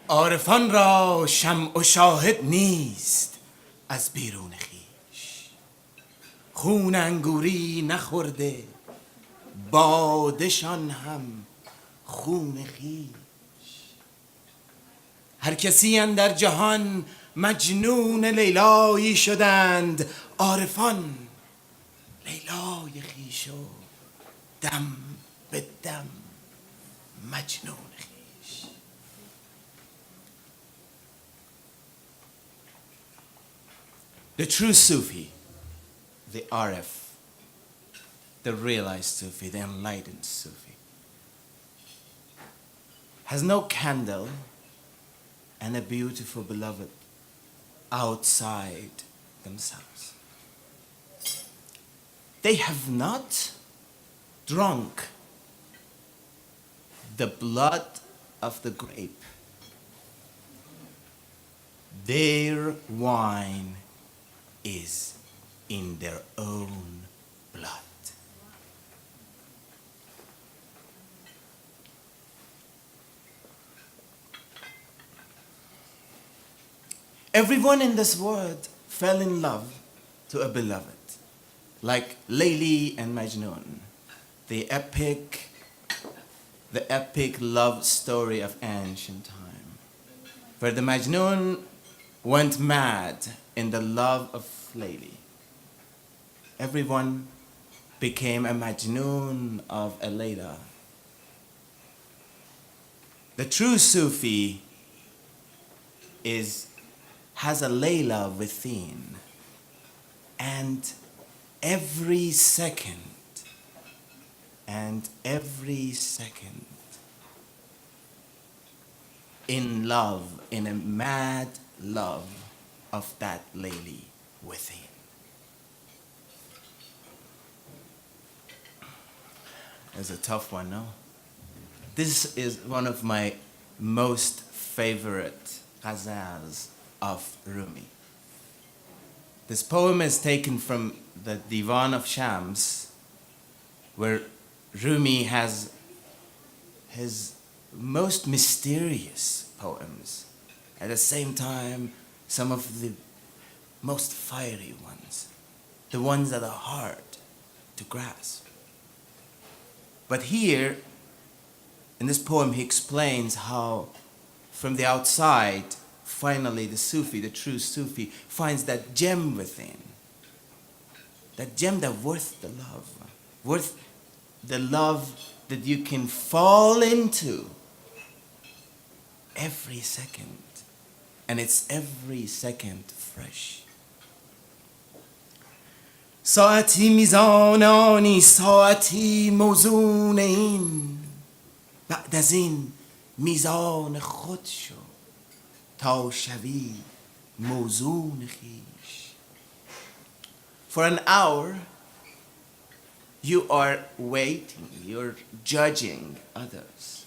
عارفان را شمع و شاهد نیست از بیرون خویش. خون انگوری نخورده بادشان هم خون خویش. هر کسی اندر جهان مجنون لیلایی شدند، عارفان لیلای خویش و دم به دم مجنون خویش. The true Sufi, the Arif, the realized Sufi, the enlightened Sufi, has no candle and a beautiful beloved outside themselves. They have not drunk the blood of the grape. Their wine is in their own blood. Everyone in this world fell in love to a beloved, like Layli and Majnun, the epic love story of ancient time, where the Majnun went mad in the love of Layli. Everyone became a Majnun of a Layla. The true Sufi has a Layla within, and every second in love, in a mad love of that Layli within. It's a tough one, no? This is one of my most favorite ghazals of Rumi. This poem is taken from the Divan of Shams, where Rumi has his most mysterious poems, at the same time some of the most fiery ones, the ones that are hard to grasp. But here, in this poem, he explains how from the outside, finally the Sufi, the true Sufi, finds that gem within, that gem that worth the love that you can fall into every second, and it's every second fresh. ساعتی میزان آنی ساعتی موزون این، بعد از این میزان خود شو تا شوی موزون خویش. For an hour you are waiting, you're judging others.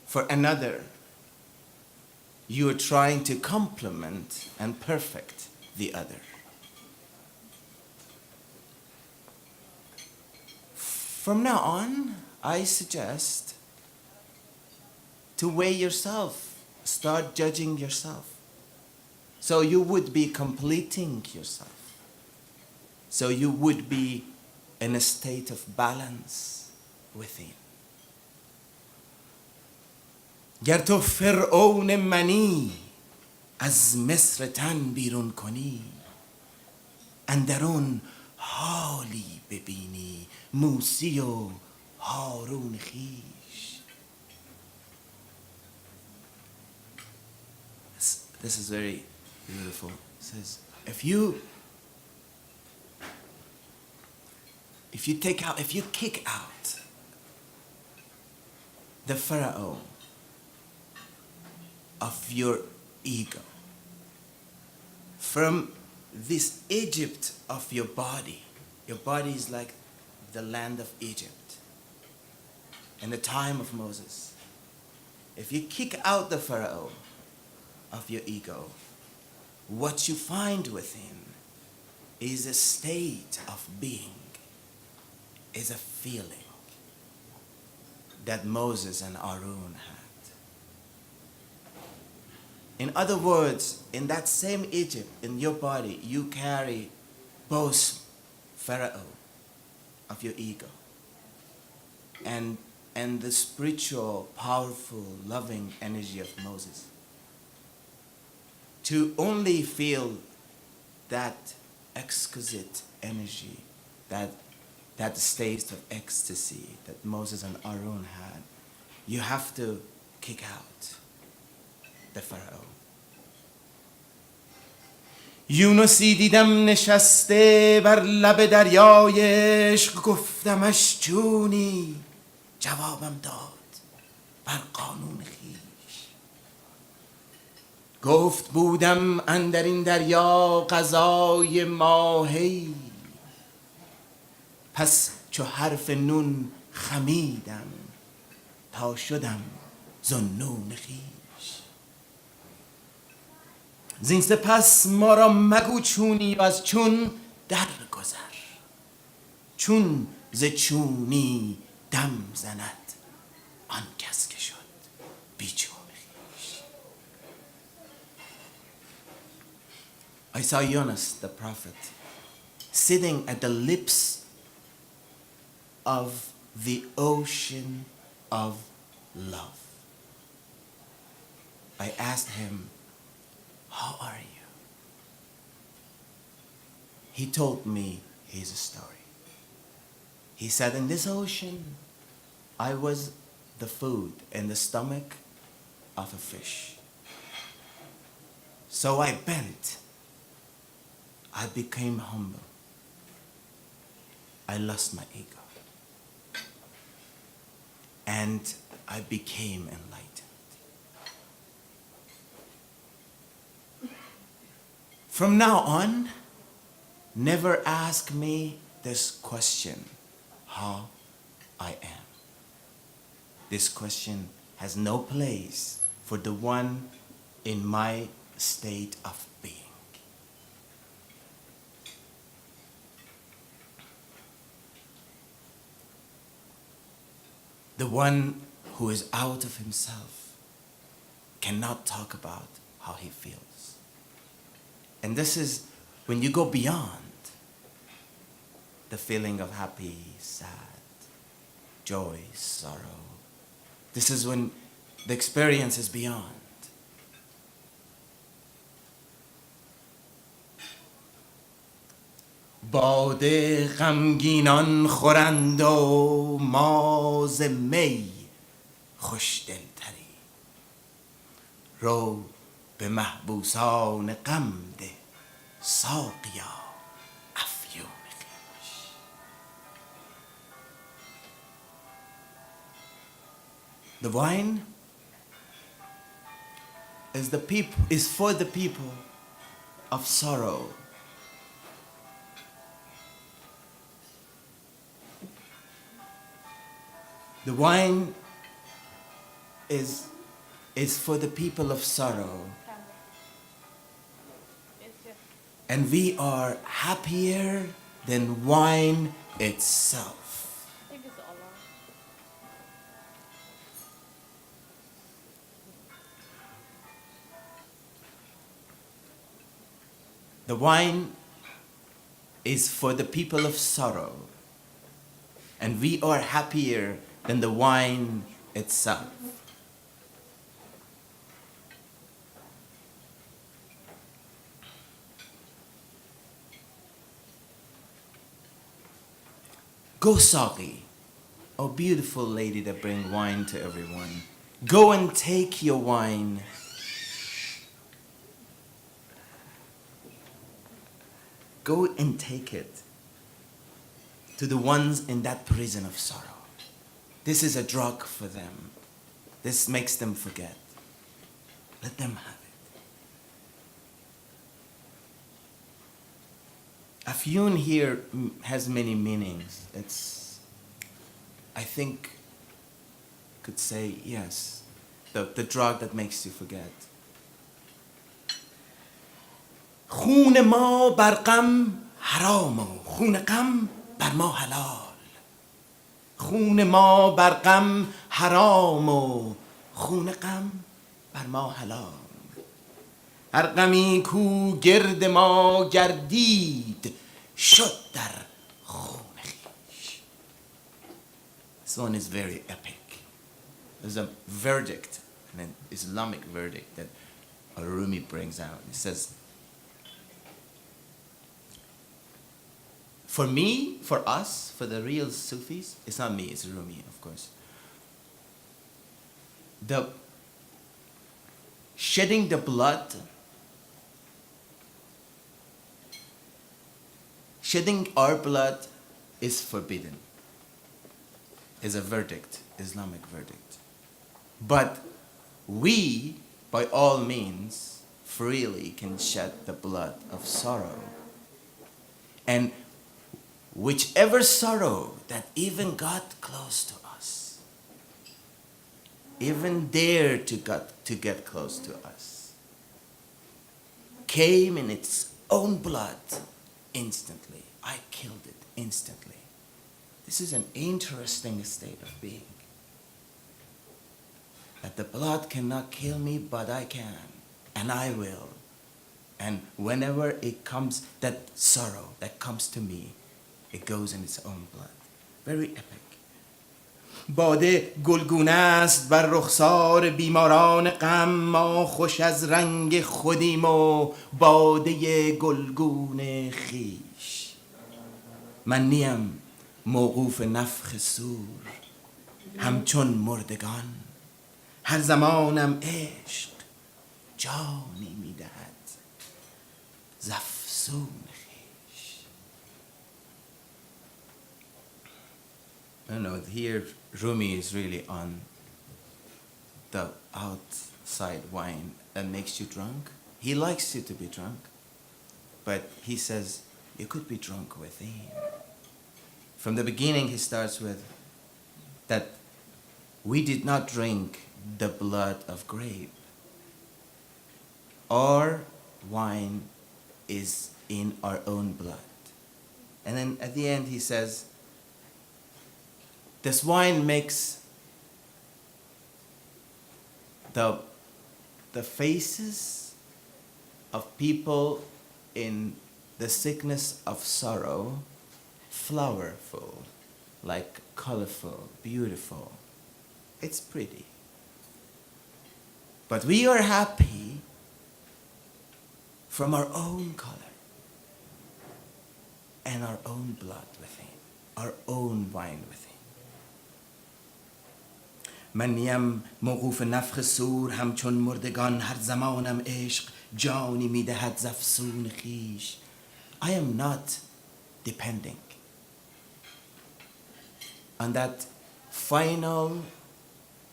For another, you are trying to complement and perfect the other. From now on, I suggest to weigh yourself, start judging yourself. So you would be completing yourself. So you would be in a state of balance within. گر تو فرعون منی از مصر تن بیرون کنی، اندرون حالی ببینی موسی و هارون خویش. This is very beautiful. It says, if you kick out the Pharaoh of your ego from this Egypt of your body is like the land of Egypt in the time of Moses. If you kick out the Pharaoh of your ego, what you find within is a state of being, is a feeling that Moses and Aaron had. In other words, in that same Egypt, in your body, you carry both Pharaoh of your ego and the spiritual, powerful, loving energy of Moses. To only feel that exquisite energy, that state of ecstasy that Moses and Aaron had, you have to kick out the Pharaoh. یونسی دیدم نشسته بر لب دریای عشق، گفتمش جونی، جوابم داد بر قانون خویش. گفت بودم اندر این دریا غذای ماهی، پس چو حرف نون خمیدم تا شدم ذوالنون خویش. زین سپس ما را مگو چونی و از چون درگذر، چون ز چونی دم زند آن کس که شد بی چون خویش. I saw Yunus the prophet sitting at the lips of the ocean of love. I asked him, how are you? He told me his story. He said, in this ocean, I was the food in the stomach of a fish. So I bent. I became humble. I lost my ego. And I became enlightened. From now on, never ask me this question, how I am. This question has no place for the one in my state of being. The one who is out of himself cannot talk about how he feels. And this is when you go beyond the feeling of happy, sad, joy, sorrow. This is when the experience is beyond. باده غمگینان خورند و ما ز می خوش دلتری، رو به محبوسان غم ده ساقیا افیون خویش. The wine is for the people of sorrow. The wine is for the people of sorrow. And we are happier than wine itself. I think it's Allah. The wine is for the people of sorrow. And we are happier than the wine itself. Go, Saki, oh beautiful lady that bring wine to everyone. Go and take your wine. Go and take it to the ones in that prison of sorrow. This is a drug for them. This makes them forget. Let them have it. Afyun here has many meanings. It's, I think, could say yes, the drug that makes you forget. خون ما بر غم حرام و خون غم بر ما حلال. خون ما بر غم حرام و خون غم بر ما حلال. هر غمی کو گرد ما گردید شد در خون خویش. This one is very epic. There's a verdict, an Islamic verdict that Rumi brings out. He says, for me, for us, for the real Sufis, it's not me, it's Rumi, of course. The shedding the blood, shedding our blood is forbidden. Is a verdict, Islamic verdict. But we, by all means, freely can shed the blood of sorrow. And whichever sorrow that even got close to us, even dared to get close to us, came in its own blood instantly. I killed it instantly. This is an interesting state of being. That the blood cannot kill me, but I can, and I will. And whenever it comes, that sorrow that comes to me, it goes in its own blood. Very epic. باده گلگونه است بر رخسار بیماران غم، ما خوش از رنگ خودیم و باده گلگون خیش. من نیم موقوف نفخ سور همچون مردگان، هر زمانم عشق جانی میدهد زفسون خیش. I don't know, here Rumi is really on the outside wine that makes you drunk. He likes you to be drunk, but he says you could be drunk within. From the beginning he starts with that we did not drink the blood of grape. Our wine is in our own blood. And then at the end he says, this wine makes the faces of people in the sickness of sorrow flowerful, like colorful, beautiful. It's pretty. But we are happy from our own color and our own blood within, our own wine within. من نیم موقوف نفخ سور همچون مردگان، هر زمانم عشق جانی میدهد زفسون خیش. I am not depending on that final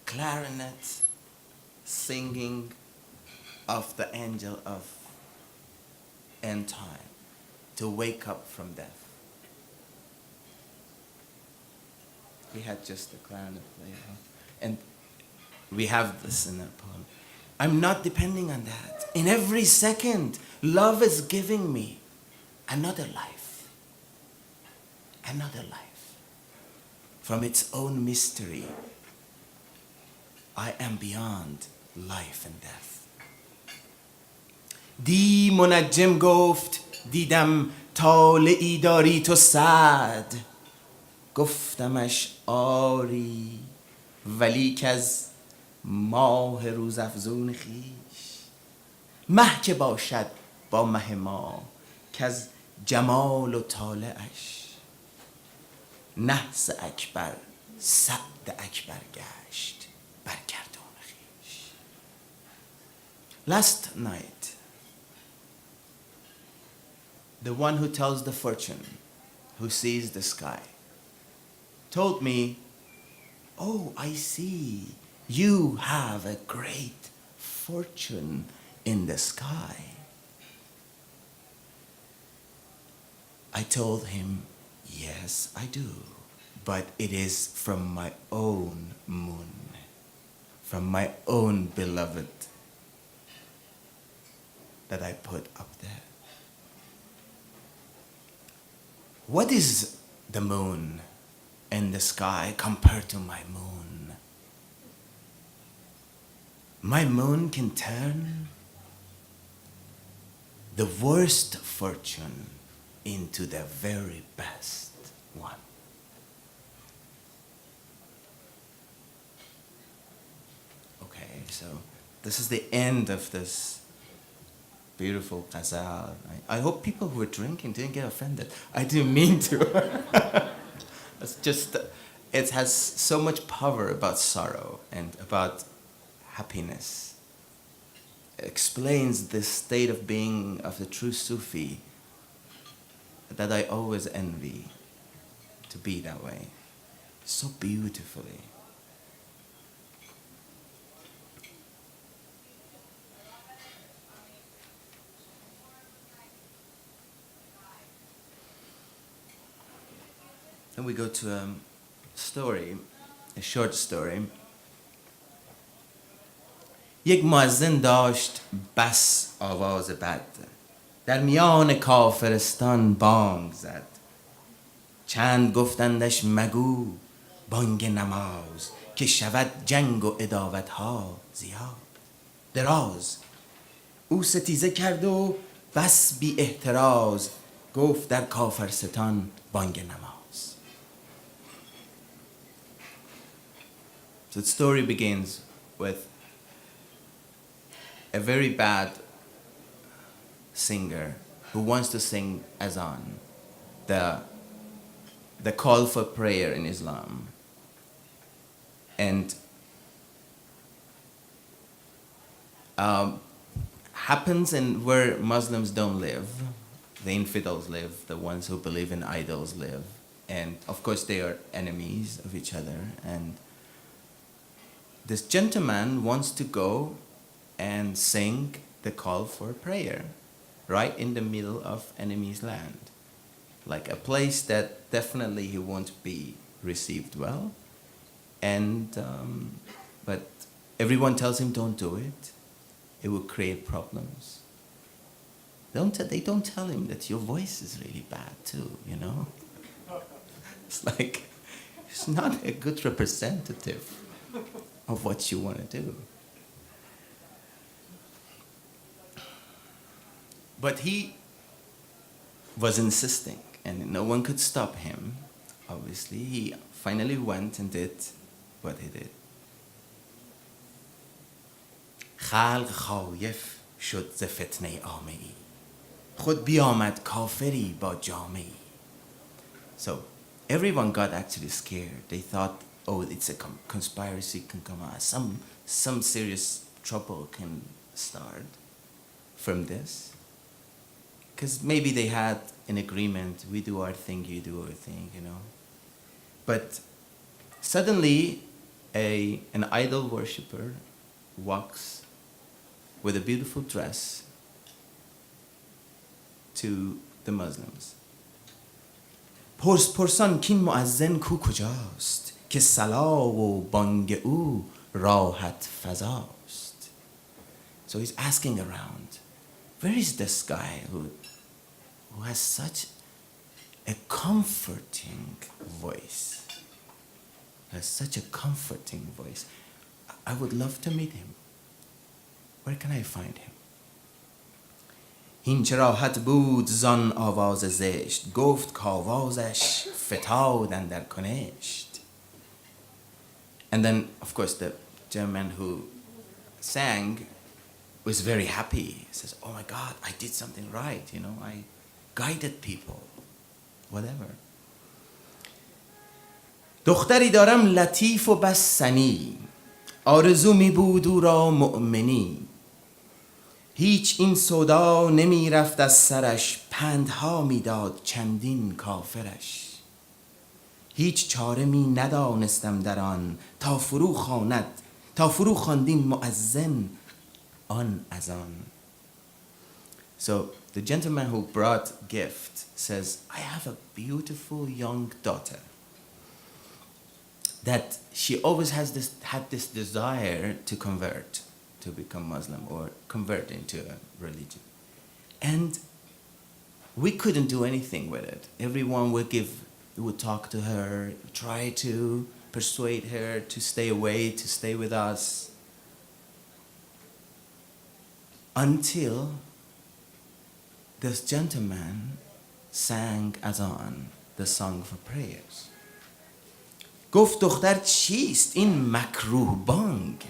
clarinet singing of the angel of end time to wake up from death. We had just the clarinet player, and we have this in our poem. I'm not depending on that. In every second, love is giving me another life. Another life. From its own mystery, I am beyond life and death. دی منجم گفت دیدم طالعی داری تو سعد، گفتمش آری ولی که از ماه روزافزون خیش. مه که باشد با مه ما که از جمال و طالعش، نحس اکبر سعد اکبر گشت بر گردون خویش. Last night, the one who tells the fortune, who sees the sky, told me, oh, I see, you have a great fortune in the sky. I told him, yes, I do, but it is from my own moon, from my own beloved that I put up there. What is the moon in the sky compared to my moon? My moon can turn the worst fortune into the very best one. Okay, so this is the end of this beautiful ghazal. I hope people who were drinking didn't get offended. I didn't mean to. It's just, it has so much power about sorrow and about happiness. It explains the state of being of the true Sufi that I always envy, to be that way, so beautifully. Then we go to a story, a short story. یک مؤذن داشت بس آواز بد، در میان کافرستان بانگ زد. چند گفتندش مگو بانگ نماز، که شود جنگ و عداوتها زیاد. دراز او ستیزه کرد و بس بی احتراز، گفت در کافرستان بانگ نماز. So the story begins with a very bad singer who wants to sing azan, the call for prayer in Islam. And happens in where Muslims don't live, the infidels live, the ones who believe in idols live. And of course they are enemies of each other. And this gentleman wants to go and sing the call for prayer right in the middle of enemy's land, like a place that definitely he won't be received well. And but everyone tells him don't do it, it will create problems. They don't tell him that your voice is really bad too, you know. It's like it's not a good representative of what you want to do. But he was insisting, and no one could stop him. Obviously, he finally went and did what he did. خلق خایف شد ز فتنه عامه‌ای، خود بیامد کافری با جامه‌ای. So everyone got actually scared. They thought, oh, it's a conspiracy can come out. Some serious trouble can start from this. Because maybe they had an agreement, we do our thing, you do our thing, you know. But suddenly, an idol worshipper walks with a beautiful dress to the Muslims. پرسان کین مؤذن کو کجاست، که صلا و بانگ او راحت فضاست. So he's asking around, where is this guy who has such a comforting voice? Has such a comforting voice. I would love to meet him. Where can I find him? این چه راحت بود زان آواز زشت، گفت کآوازش فتاد اندر کنشت. And then, of course, the gentleman who sang was very happy. He says, oh my God, I did something right, you know, I guided people, whatever. دختری دارم لطیف و بس سنی، آرزو می بود او را مؤمنی. هیچ این سودا نمی رفت از سرش، پندها می داد چندین کافرش. هیچ چاره می ندانستم در آن، تا فرو خواندین مؤذن آن اذان. So the gentleman who brought gift says, I have a beautiful young daughter that she always had this desire to convert, to become Muslim or convert into a religion. And we couldn't do anything with it. Everyone would talk to her, try to persuade her to stay away, to stay with us. Until this gentleman sang azan, the song for prayers. گفت دختر چیست این مکروه بانگ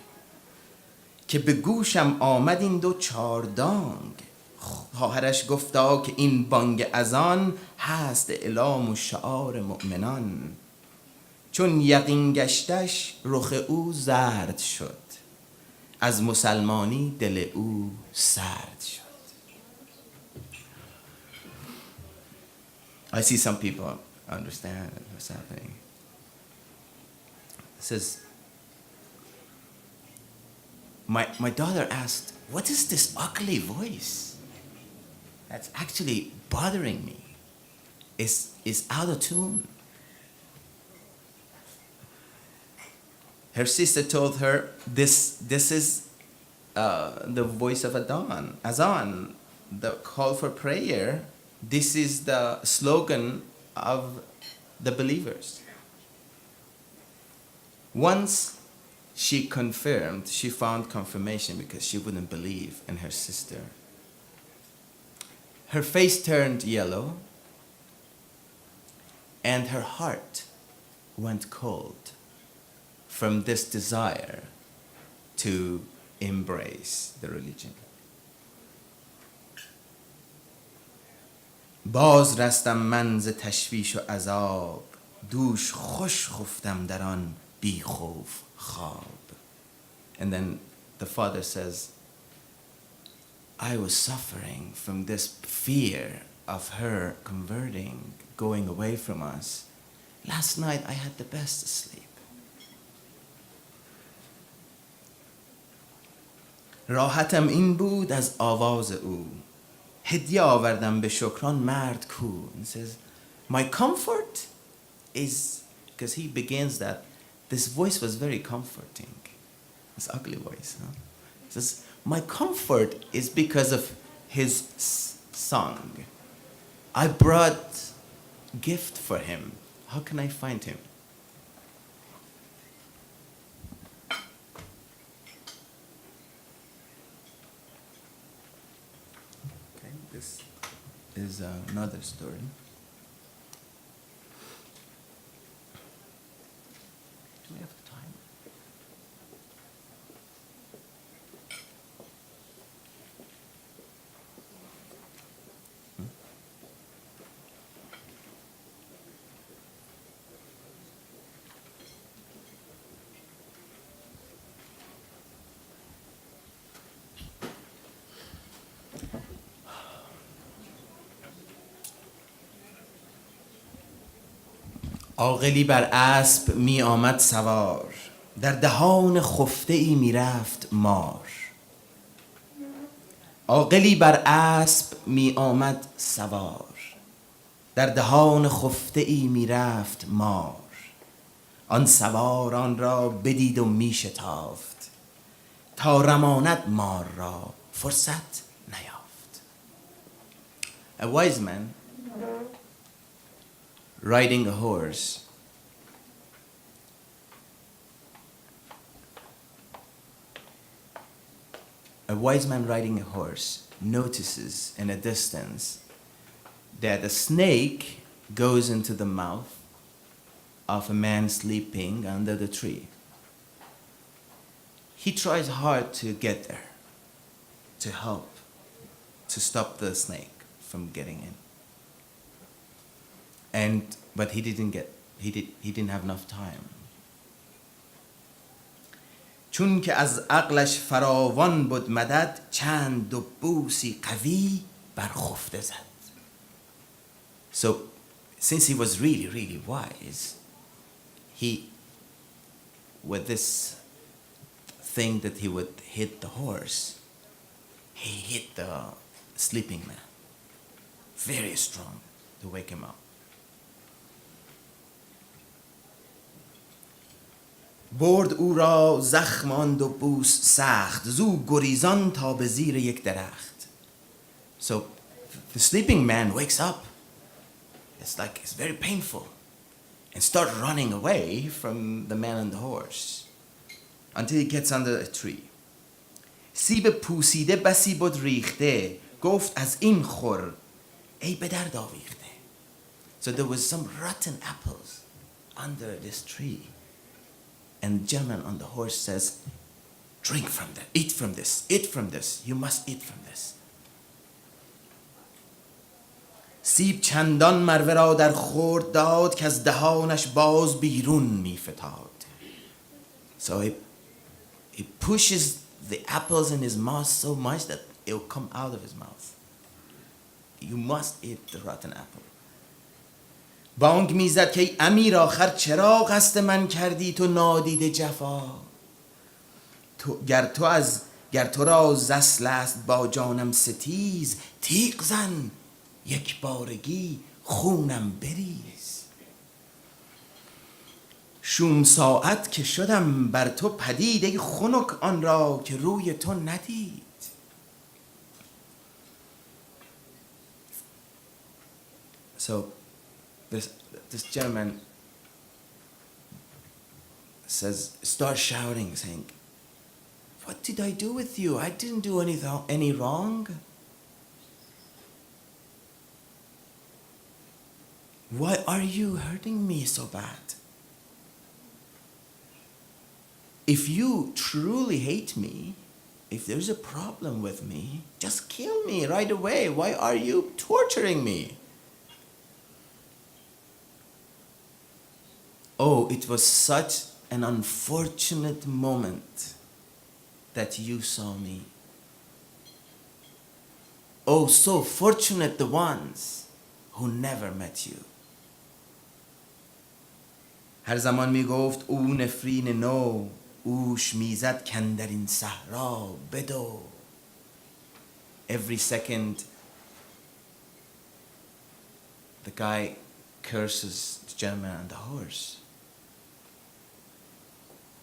که به گوشم آمد این دو چاردانگ. خواهرش گفتا که این بانگ اذان هست اعلام و شعار مؤمنان. چون یقین گشتش رخ او زرد شد از مسلمانی دل او سرد شد. I see some people understand what's happening. It says, my daughter asked, what is this ugly voice that's actually bothering me? Is out of tune. Her sister told her, this is the voice of Azan, the call for prayer. This is the slogan of the believers. Once she found confirmation because she wouldn't believe in her sister. Her face turned yellow and her heart went cold from this desire to embrace the religion. باز رستم من ز تشویش و عذاب دوش خوش خفتم در آن بی خوف خواب. And then the father says, I was suffering from this fear of her converting, going away from us. Last night I had the best sleep. راحتم این بود از آواز او هدیه آوردم به شکران مرد کو. He says, my comfort is, because he begins that, this voice was very comforting. This ugly voice. Huh? He says, my comfort is because of his song. I brought gift for him. How can I find him? Okay, this is another story. Do we have time? عاقلی بر اسب می آمد سوار در دهان خفته ای می رفت مار. عاقلی بر اسب می آمد سوار در دهان خفته ای می رفت مار. آن سوار آن را بدید و می شتافت تا رماند مار را فرصت نیافت. A wise man riding a horse notices in a distance that a snake goes into the mouth of a man sleeping under the tree. He tries hard to get there, to help, to stop the snake from getting in. But he didn't have enough time. چون که از عقلش فراوان بود مدد چند دبوسی قوی بر خفته زد. So since he was really, really wise, he, with this thing that he would hit the horse, he hit the sleeping man very strong to wake him up. برد او را زخم آن دو بوس سخت زو گریزان تا به زیر یک درخت. So the sleeping man wakes up. It's like it's very painful and start running away from the man on the horse until he gets under a tree. سیب پوسیده بسی بود ریخته گفت از این خور ای به درد آویخته. So there was some rotten apples under this tree. And the gentleman on the horse says, drink from that, eat from this, eat from this, you must eat from this. سیب چندان مروه را در خورد داد که از دهانش باز بیرون می فتاد. So he pushes the apples in his mouth so much that it will come out of his mouth. You must eat the rotten apple. بانگ میزد که ای امیر آخر چرا قصد من کردی تو نادیده جفا. گر تو را زسل است با جانم ستیز، تیغ زن یک بارگی خونم بریز. شوم ساعت که شدم بر تو پدید، ای خنک آن را که روی تو ندید. So this gentleman starts shouting, saying, what did I do with you? I didn't do any wrong. Why are you hurting me so bad? If you truly hate me, if there's a problem with me, just kill me right away. Why are you torturing me? Oh, it was such an unfortunate moment that you saw me. Oh, so fortunate the ones who never met you. هر زمان می گفت او نفرین نو، اوش میزد کندر این صحرا بدو. Every second the guy curses the gentleman on the horse,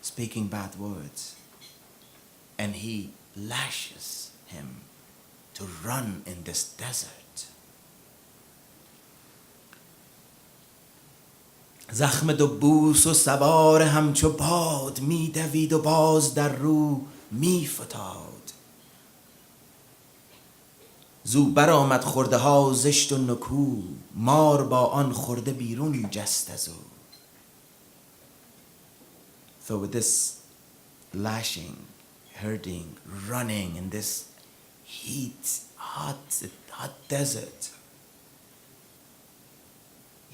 speaking bad words, and he lashes him to run in this desert. زخم دو بوس و سوار همچو باد، می دوید و باز در رو می فتاد. زو برآمد خورده ها زشت و نکو، مار با آن خورده بیرون جست از او. So with this lashing, hurting, running in this heat, hot desert,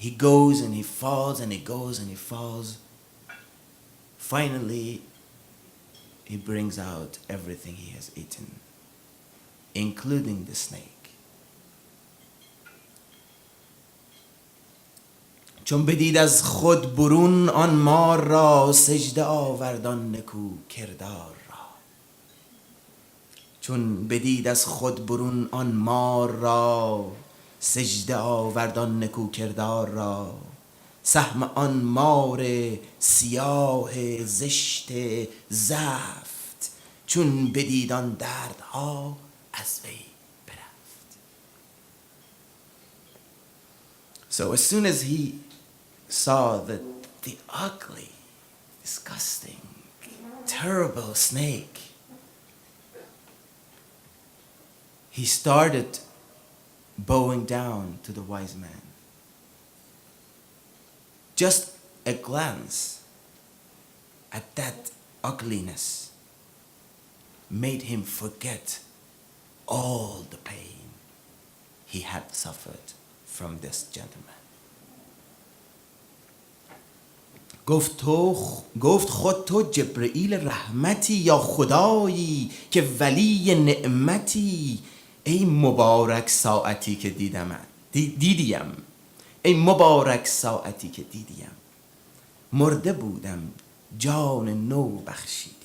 he goes and he falls and he goes and he falls. Finally, he brings out everything he has eaten, including the snake. چون بدید از خود برون آن مار را، سجده آوردان نکو کردار را. چون بدید از خود برون آن مار را، سجده آوردان نکو کردار را. سهم آن مار سیاه زشت زفت، چون بدید آن دردها از وی برفت. So as soon as he saw the ugly, disgusting, terrible snake, he started bowing down to the wise man. Just a glance at that ugliness made him forget all the pain he had suffered from this gentleman. گفت خود تو جبرئیل رحمتی یا خدایی که ولی نعمتی. ای مبارک ساعتی که دیدیم، ای مبارک ساعتی که دیدیم. مرده بودم جان نو بخشیدیم.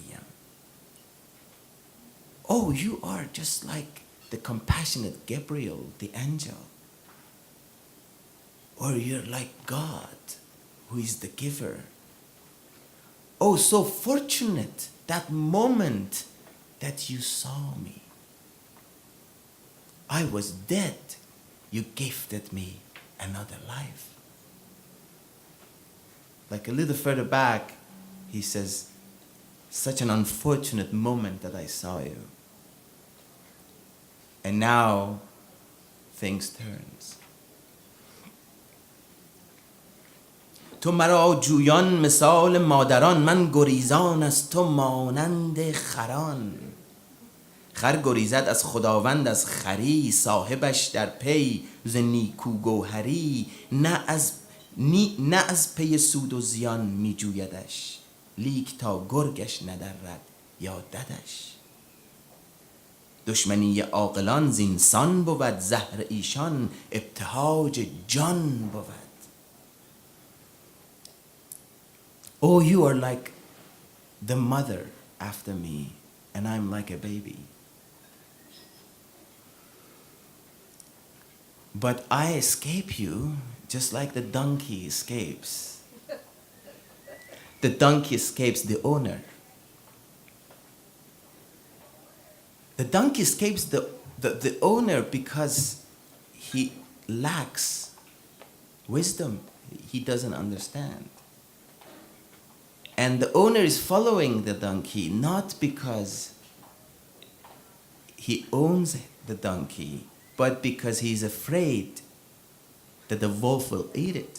Oh, you are just like the compassionate Gabriel, the angel. Or you're like God, who is the giver. Oh, so fortunate that moment that you saw me. I was dead. You gifted me another life. Like a little further back, he says, such an unfortunate moment that I saw you. And now, things turns. تو مرا جویان مثال مادران، من گریزان از تو مانند خران. خر گریزد از خداوند از خری، صاحبش در پی ز نیکو گوهری. نه از پی سود و زیان می جویدش، لیک تا گرگش ندرد یا ددش. دشمنی عاقلان زینسان بود، زهر ایشان ابتهاج جان بود. Oh, you are like the mother after me, and I'm like a baby. But I escape you just like the donkey escapes. The donkey escapes the owner. The donkey escapes the owner because he lacks wisdom. He doesn't understand. And the owner is following the donkey not because he owns the donkey, but because he's afraid that the wolf will eat it.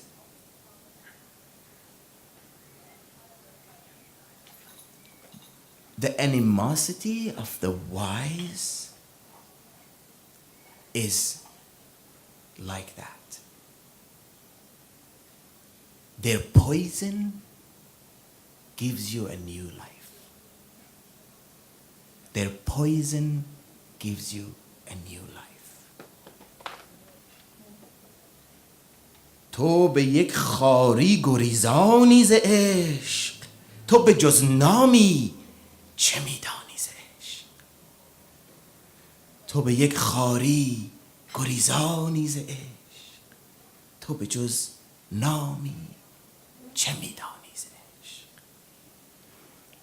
The animosity of the wise is like that. Their poison gives you a new life. Their poison gives you a new life. تو به یک خاری گریزانی ز عشق، تو به جز نامی چه میدانی ز عشق. تو به یک خاری گریزانی ز عشق، تو به جز نامی چه میدانی ز عشق.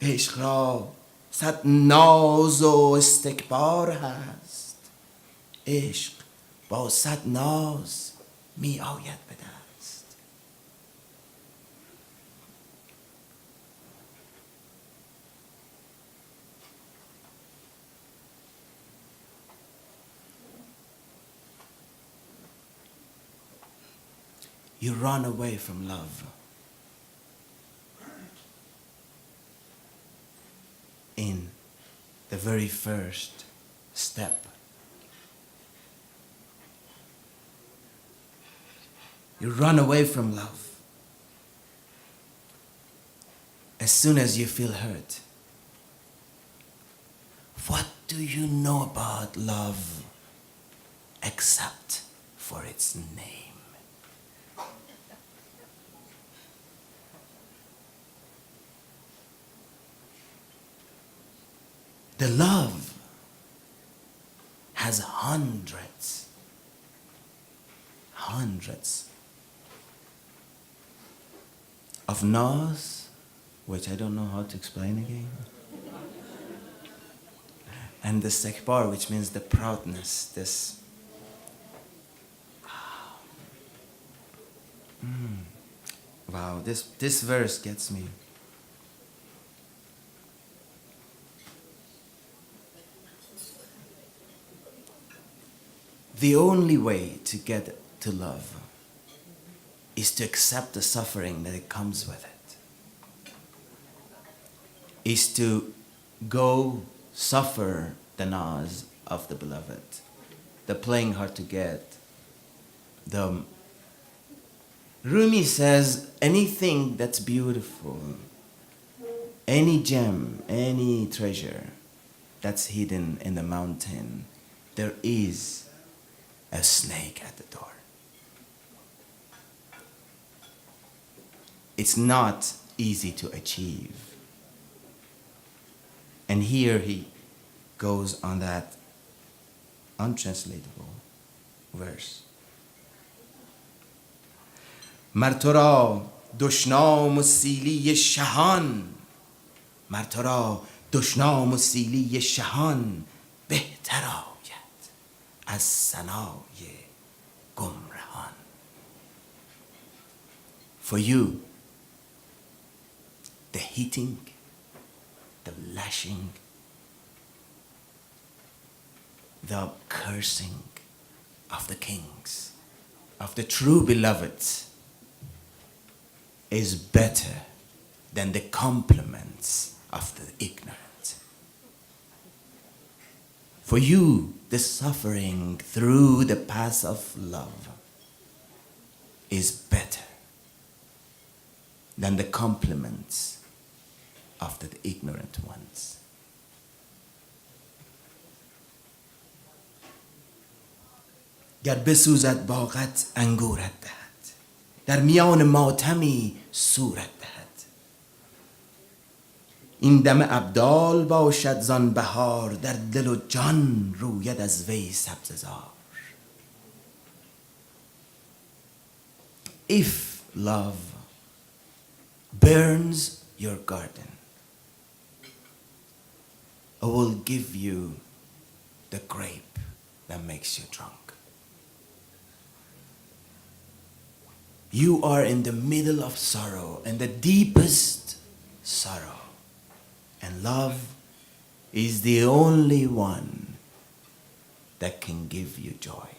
عشق را صد ناز و استکبار هست، عشق با صد ناز می آید به دست. You run away from love in the very first step. You run away from love as soon as you feel hurt. What do you know about love except for its name? The love has hundreds of nas, which I don't know how to explain again, and the sekbar, which means the proudness, this wow, this verse gets me. The only way to get to love is to accept the suffering that it comes with it. Is to go suffer the naz of the beloved, the playing hard to get. The Rumi says anything that's beautiful, any gem, any treasure that's hidden in the mountain, there is a snake at the door. It's not easy to achieve. And here he goes on that untranslatable verse. مر تو را دشنام و سیلی شهان، مر تو را دشنام و سیلی شهان بهتر آید از ثنای گمرهان. For you, the hitting, the lashing, the cursing, of the kings, of the true beloved, is better than the compliments of the ignorant. For you, the suffering through the path of love is better than the compliments of the ignorant ones. گر بسوزد باغت انگورت دهد، در میان ماتمی صورت دهد. این دم ابدال باشد زان بهار، در دل و جان روید از وی سبززار. If love burns your garden, I will give you the grape that makes you drunk. You are in the middle of sorrow, and the deepest sorrow, and love is the only one that can give you joy.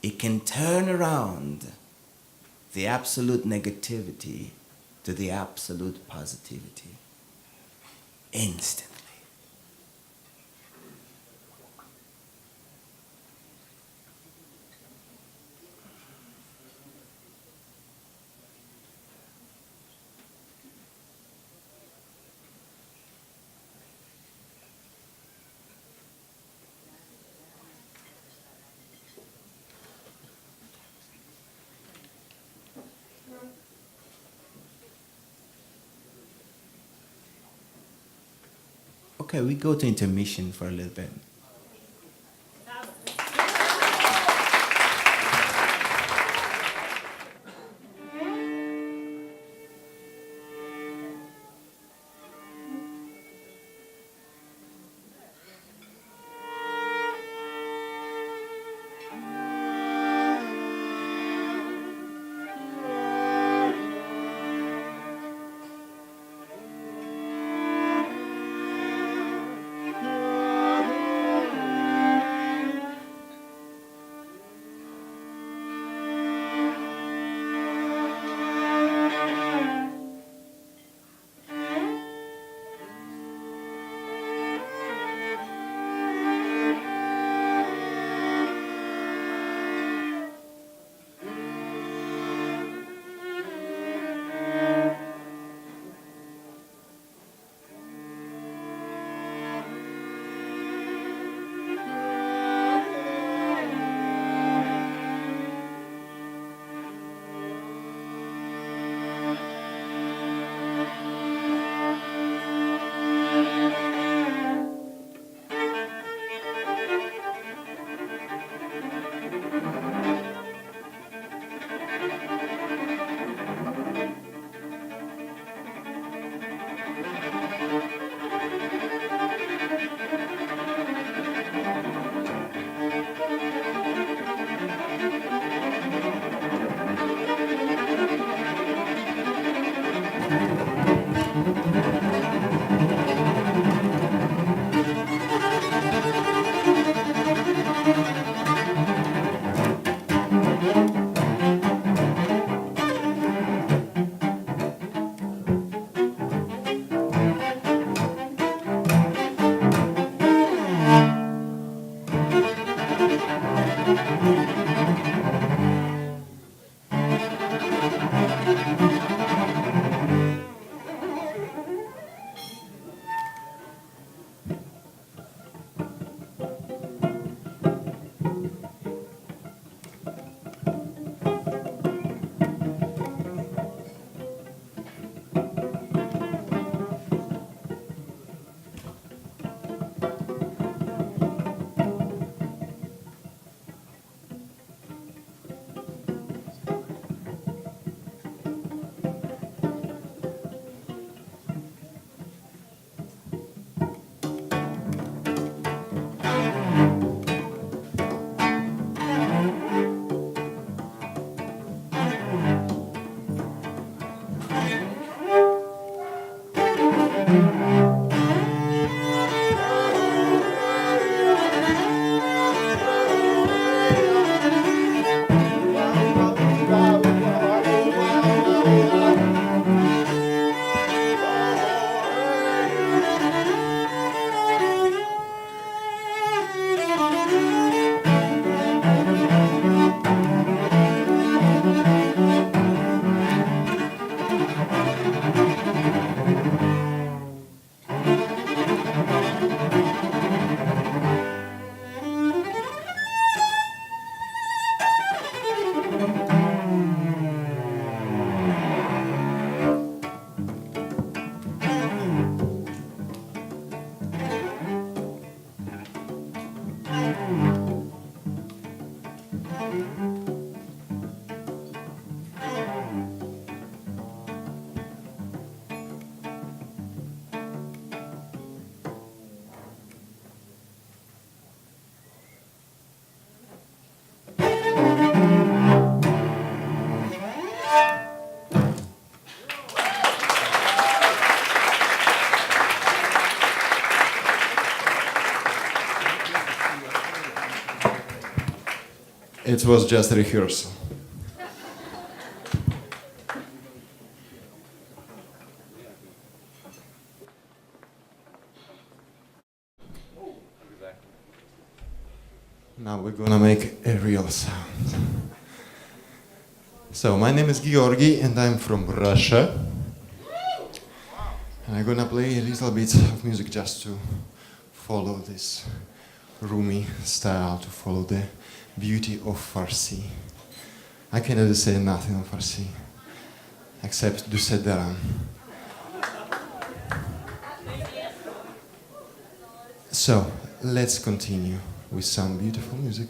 It can turn around the absolute negativity to the absolute positivity instantly. Okay, we go to intermission for a little bit. It was just a rehearsal. Now we're gonna make a real sound. So my name is Georgi and I'm from Russia. And I'm gonna play a little bit of music just to follow this Rumi style, to follow the beauty of Farsi. I cannot say nothing on Farsi except du Sederan. So let's continue with some beautiful music.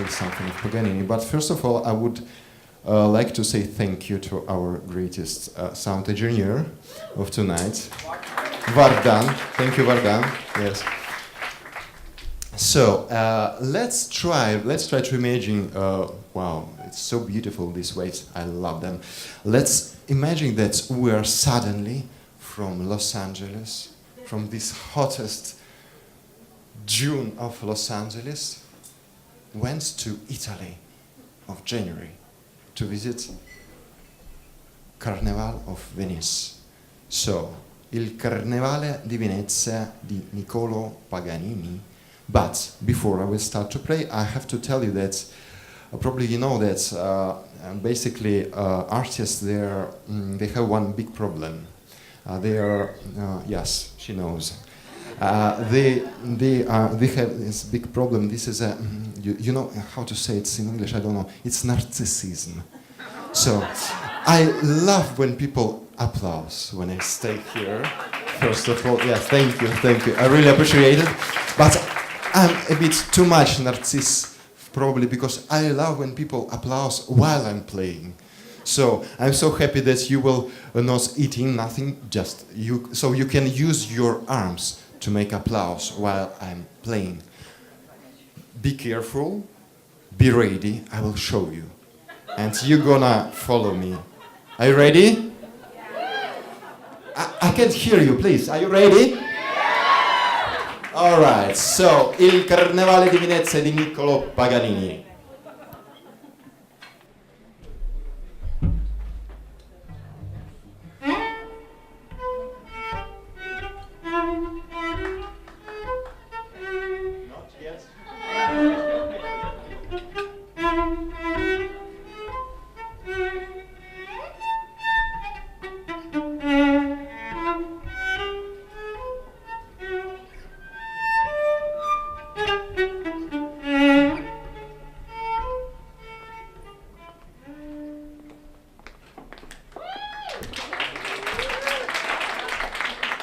Something of Paganini. But first of all, I would like to say thank you to our greatest sound engineer of tonight, Vardan. Thank you, Vardan. Yes. So let's try to imagine. Wow, it's so beautiful, these waves. I love them. Let's imagine that we are suddenly from Los Angeles, from this hottest June of Los Angeles, went to Italy of January to visit Carnival of Venice. So Il Carnevale di Venezia di Niccolò Paganini. But before I will start to play, I have to tell you that probably you know that basically artists they have one big problem. They are yes, she knows. They have this big problem. This is a you know how to say it in English. I don't know. It's narcissism. So I love when people applause when I stay here. First of all, yes, thank you. I really appreciate it. But I'm a bit too much narciss, probably because I love when people applause while I'm playing. So I'm so happy that you will not eating nothing, just you. So you can use your arms to make applause while I'm playing. Be careful, be ready. I will show you, and you're gonna follow me. Are you ready? I can't hear you, please. Are you ready? All right. So, Il Carnevale di Venezia di Niccolò Paganini. Not yet.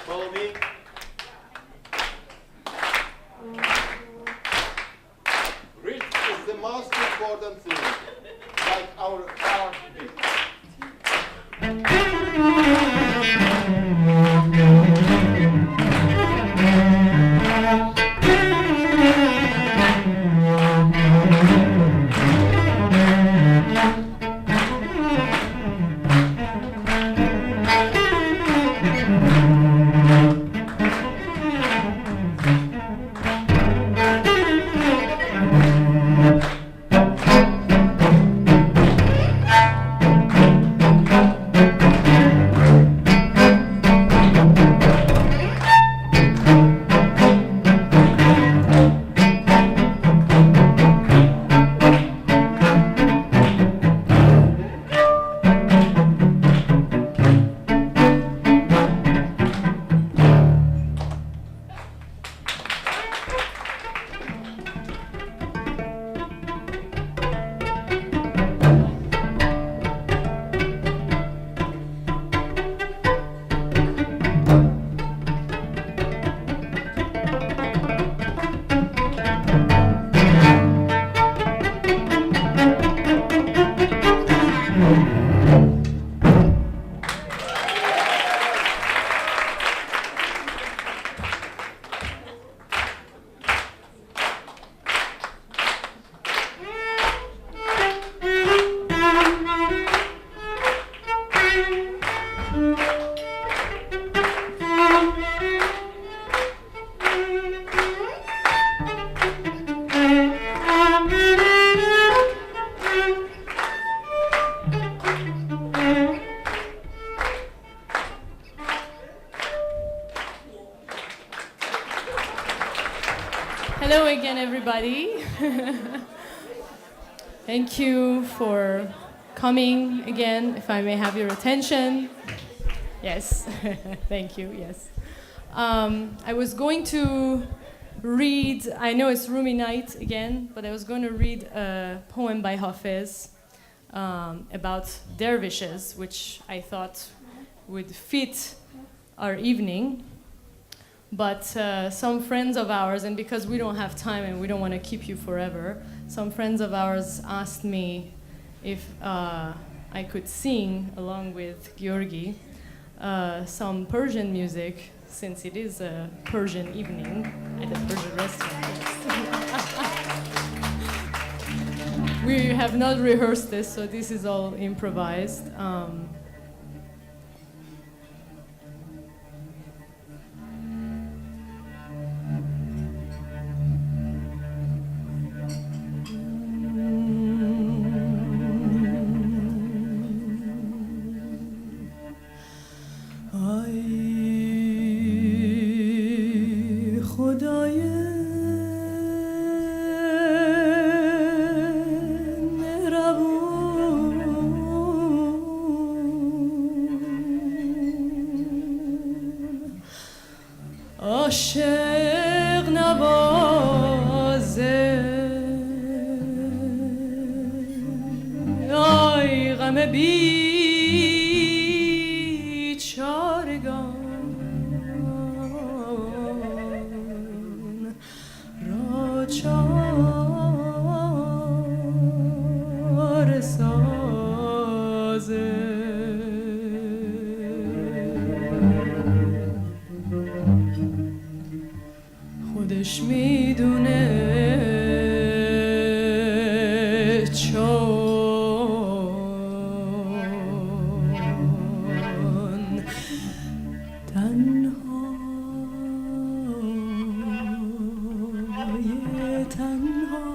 Follow me. Rhythm is the most important thing, like our heartbeat. Hello again, everybody. Thank you for coming again, if I may have your attention. Yes, thank you, yes. I was going to read, I know it's Rumi night again, but I was going to read a poem by Hafez about dervishes, which I thought would fit our evening. But some friends of ours, and because we don't have time and we don't want to keep you forever, some friends of ours asked me if I could sing, along with Georgi, some Persian music, since it is a Persian evening at a Persian restaurant. We have not rehearsed this, so this is all improvised. عاشق نوازه آی غم بیچارگان را چاره سازه خودش میدونه چون تنهای تنها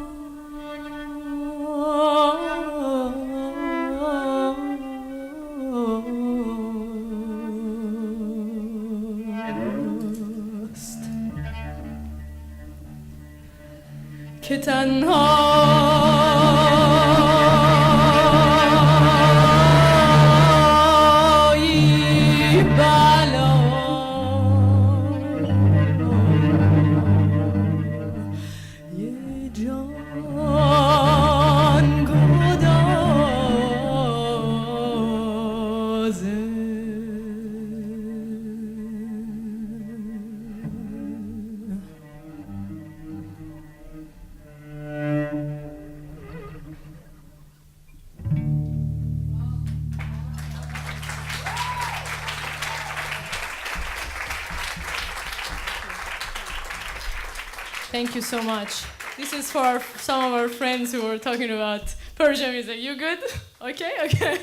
که تنهایی بلا یه جان گدازه Thank you so much. This is for some of our friends who were talking about Persian music. You good? Okay, okay.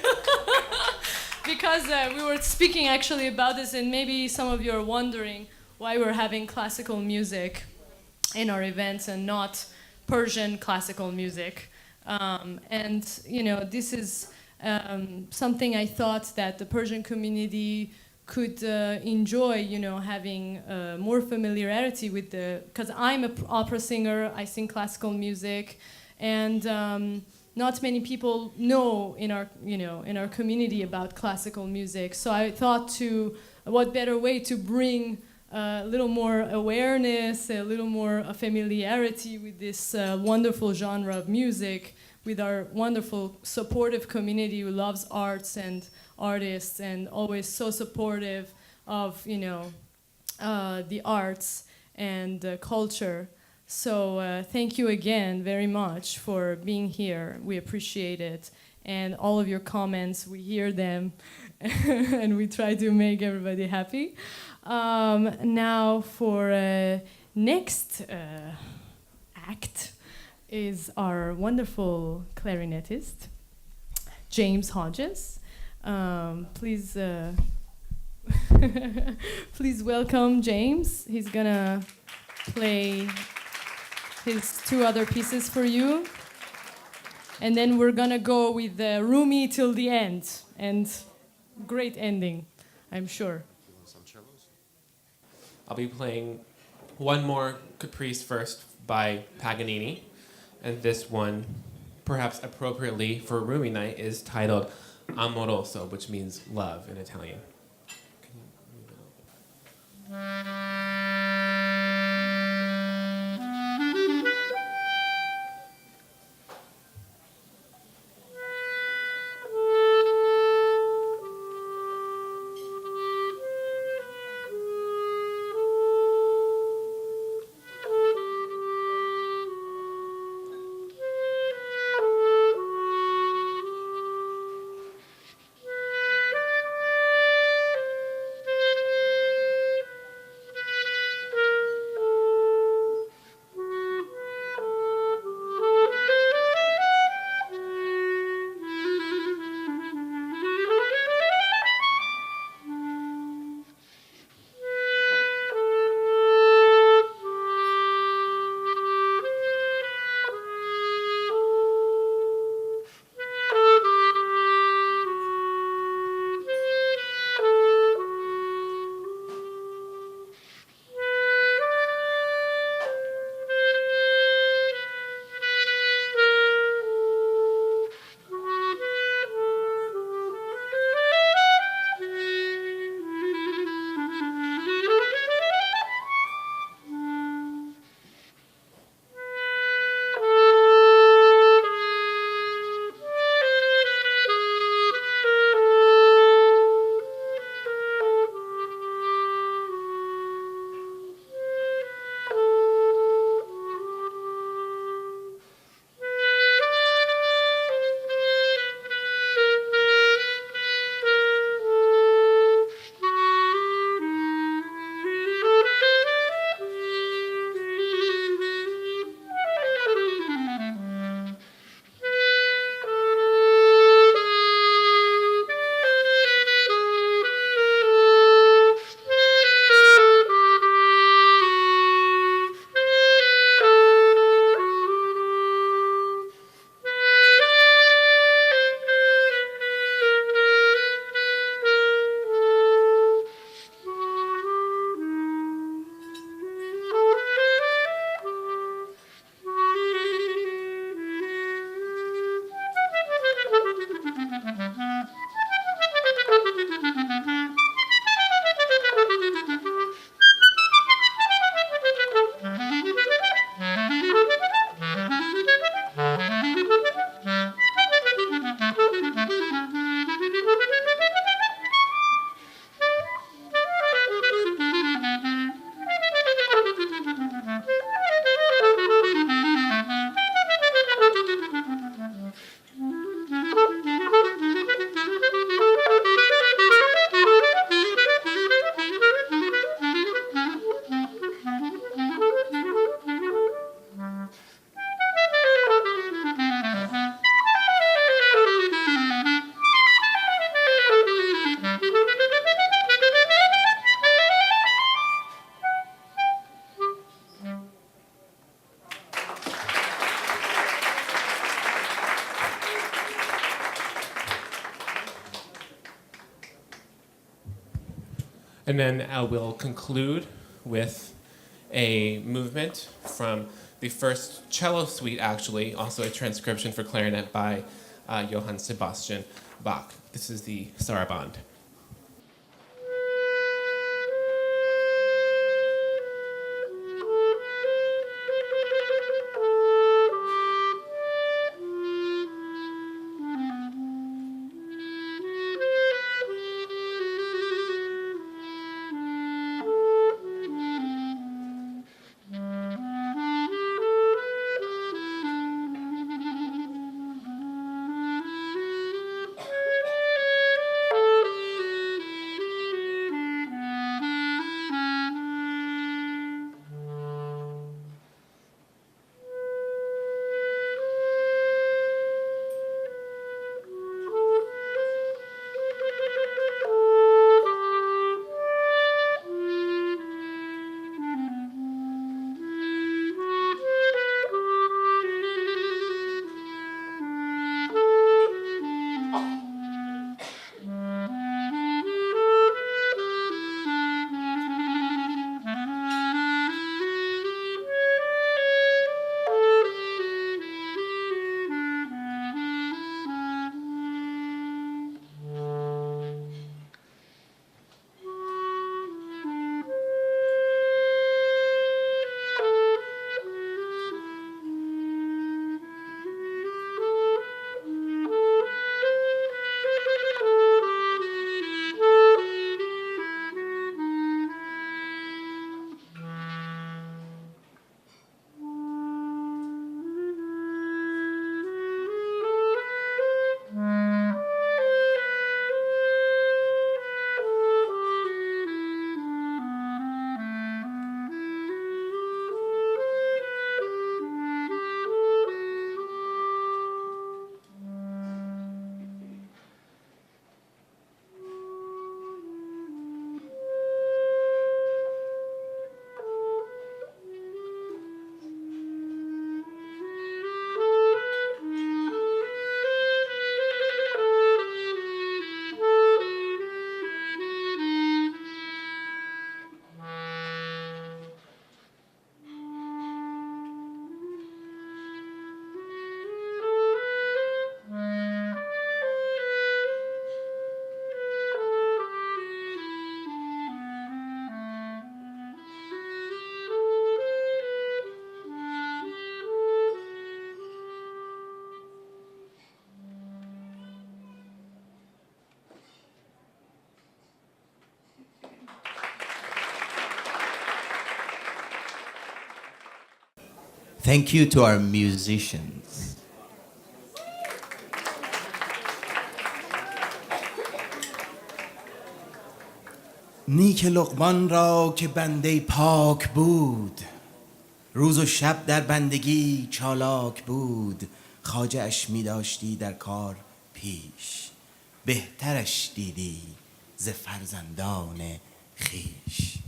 Because we were speaking actually about this, and maybe some of you are wondering why we're having classical music in our events and not Persian classical music. And you know, this is something I thought that the Persian community could enjoy, you know, having more familiarity with because I'm an opera singer, I sing classical music, and not many people know in our, you know, in our community about classical music. So I thought what better way to bring a little more awareness, a little more familiarity with this wonderful genre of music, with our wonderful supportive community who loves arts and artists and always so supportive of, you know, the arts and culture. So thank you again very much for being here. We appreciate it. And all of your comments, we hear them and we try to make everybody happy. Now for next act is our wonderful clarinetist, James Hodges. Please please welcome James. He's gonna play his two other pieces for you. And then we're gonna go with Rumi till the end. And great ending, I'm sure. I'll be playing one more caprice first by Paganini. And this one, perhaps appropriately for Rumi night, is titled Amoroso, which means love in Italian. And then we'll conclude with a movement from the first cello suite, actually, also a transcription for clarinet by Johann Sebastian Bach. This is the Saraband. Thank you to our musicians. نیک لقمان را که بنده پاک بود، روز و شب در بندگی چالاک بود. خواجه اش می داشتی در کار پیش، بهترش دیدی ز فرزندان خیش.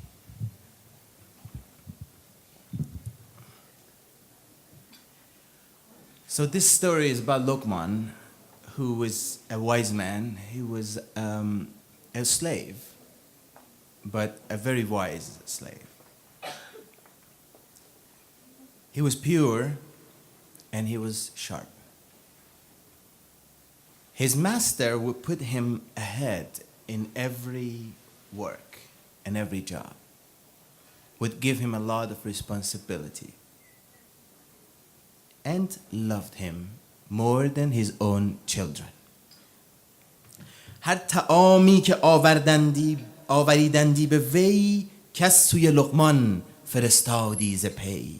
So this story is about Luqman, who was a wise man. He was a slave, but a very wise slave. He was pure and he was sharp. His master would put him ahead in every work and every job, would give him a lot of responsibility, and loved him more than his own children. هر طعامی که آوریدندی به وی، کس سوی لقمان فرستادی ز پی.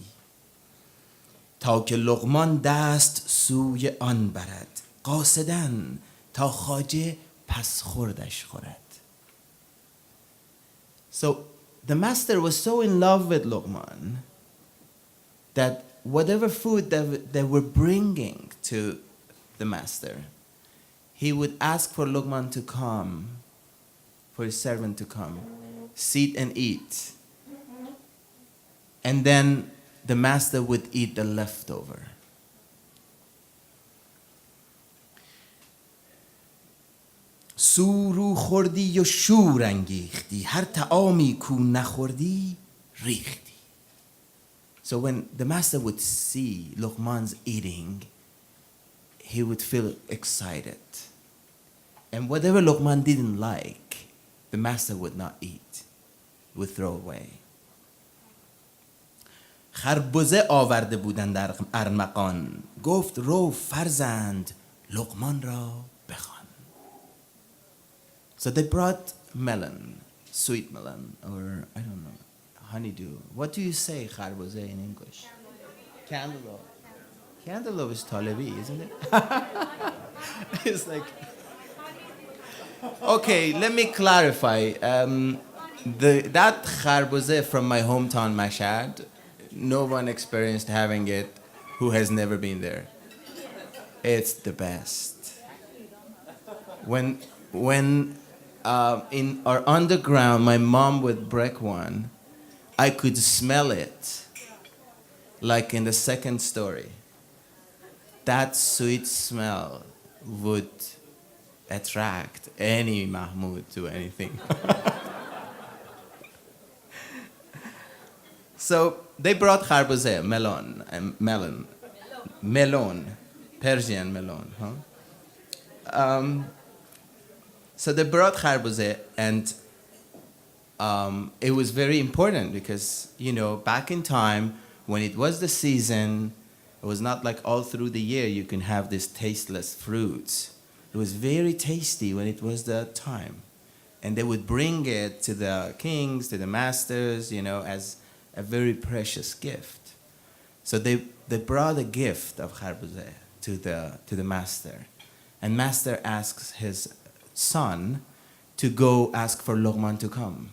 تا که لقمان دست سوی آن برد، قاصدن تا خواجه پس خوردش خورد. So the master was so in love with Luqman that whatever food that they were bringing to the master, he would ask for Luqman to come, for his servant to come, sit and eat. And then the master would eat the leftover. سورو خوردی و شور انگیختی هر طعامی کو نخوردی ریختی. So when the master would see Luqman's eating, he would feel excited. And whatever Luqman didn't like, the master would not eat, would throw away. خربزه آورده بودند در ارمغان، گفت رو فرزند لقمان را بخوان. So they brought melon, sweet melon, or I don't know, honeydew. What do you say خربزه in English? Cantaloupe. Cantaloupe is Talebi, isn't it? It's like, okay, let me clarify. That kharbuzeh from my hometown, Mashhad, no one experienced having it who has never been there. It's the best. When in our underground, my mom would break one, I could smell it, like in the second story. That sweet smell would attract any Mahmoud to anything. So they brought kharbuzeh, melon, Persian melon, huh? So they brought kharbuzeh, and it was very important because, you know, back in time when it was the season, it was not like all through the year you can have these tasteless fruits. It was very tasty when it was the time. And they would bring it to the kings, to the masters, you know, as a very precious gift. So they brought a gift of kharbuzeh to the master. And master asks his son to go ask for Luqman to come.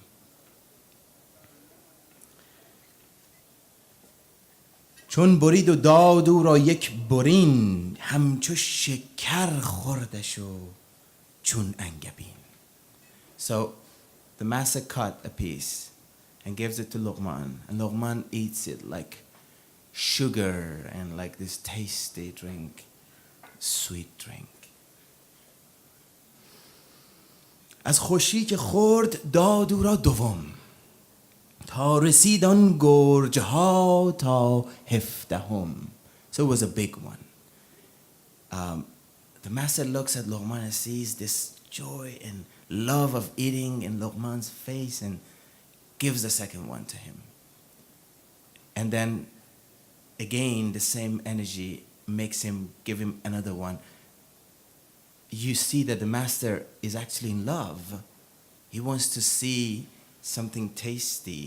چون برید و داد او را یک برین همچو شکر خوردش و چون انگبین. So the master cut a piece and gives it to Luqman, and Luqman eats it like sugar and like this tasty drink, sweet drink. از خوشی که خورد داد او را دوم تا رسید آن گرج ها تا هفدهم. So it was a big one. The master looks at Luqman and sees this joy and love of eating in Luqman's face and gives the second one to him. And then again the same energy makes him give him another one. You see that the master is actually in love. He wants to see something tasty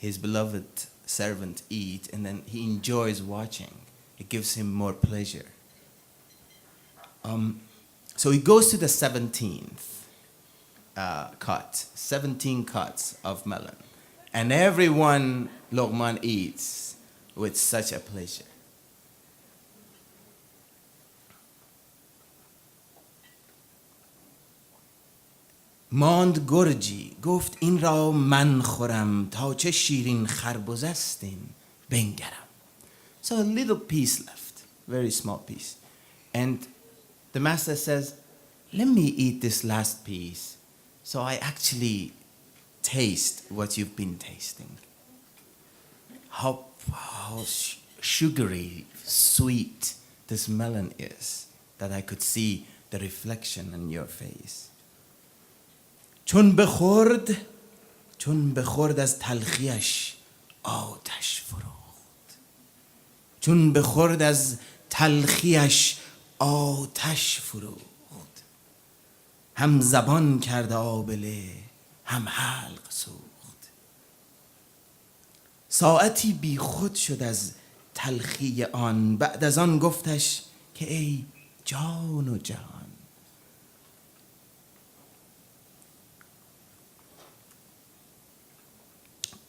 his beloved servant eat, and then he enjoys watching. It gives him more pleasure. So he goes to the 17th cut, 17 cuts of melon, and everyone Luqman eats with such a pleasure. ماند گرجی گفت این را من خورم تا چه شیرین خربزه است این بنگرم. So a little piece left, very small piece. And the master says, let me eat this last piece so I actually taste what you've been tasting. How sugary, sweet this melon is, that I could see the reflection in your face. چون بخورد از تلخیش آتش فروخت. چون بخورد از تلخیش آتش فروخت. هم زبان کرد آبله هم حلق سوخت. ساعتی بی خود شد از تلخی آن، بعد از آن گفتش که ای جان و جهان.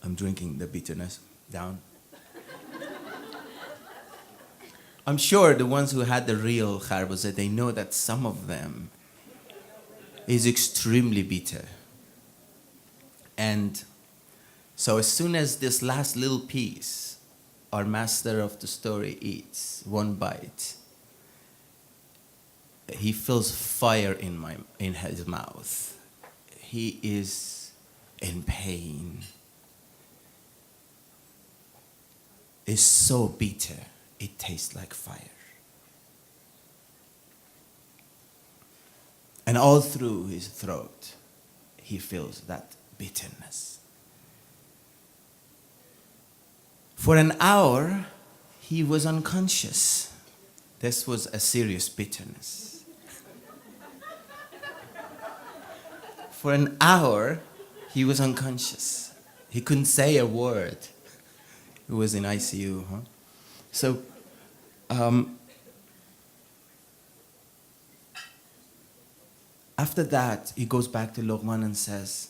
I'm drinking the bitterness down. I'm sure the ones who had the real kharbuzeh, they know that some of them is extremely bitter. And so as soon as this last little piece, our master of the story eats one bite, he feels fire in his mouth. He is in pain. It's so bitter, it tastes like fire. And all through his throat, he feels that bitterness. For an hour, he was unconscious. This was a serious bitterness. For an hour, he was unconscious. He couldn't say a word. He was in ICU, huh? So, after that, he goes back to Luqman and says,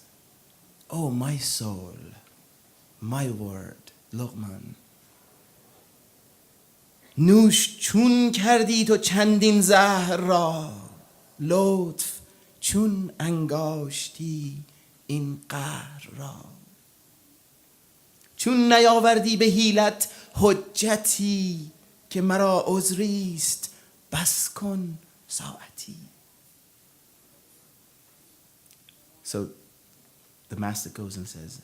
"Oh, my soul, my word, Luqman. نوش چون کردی تو چندین زهر را لطف چون انگاشتی این قهر را چون نیاوردی به حیلت حجتی که مرا عذریست بس کن ساعتی." So the master goes and says,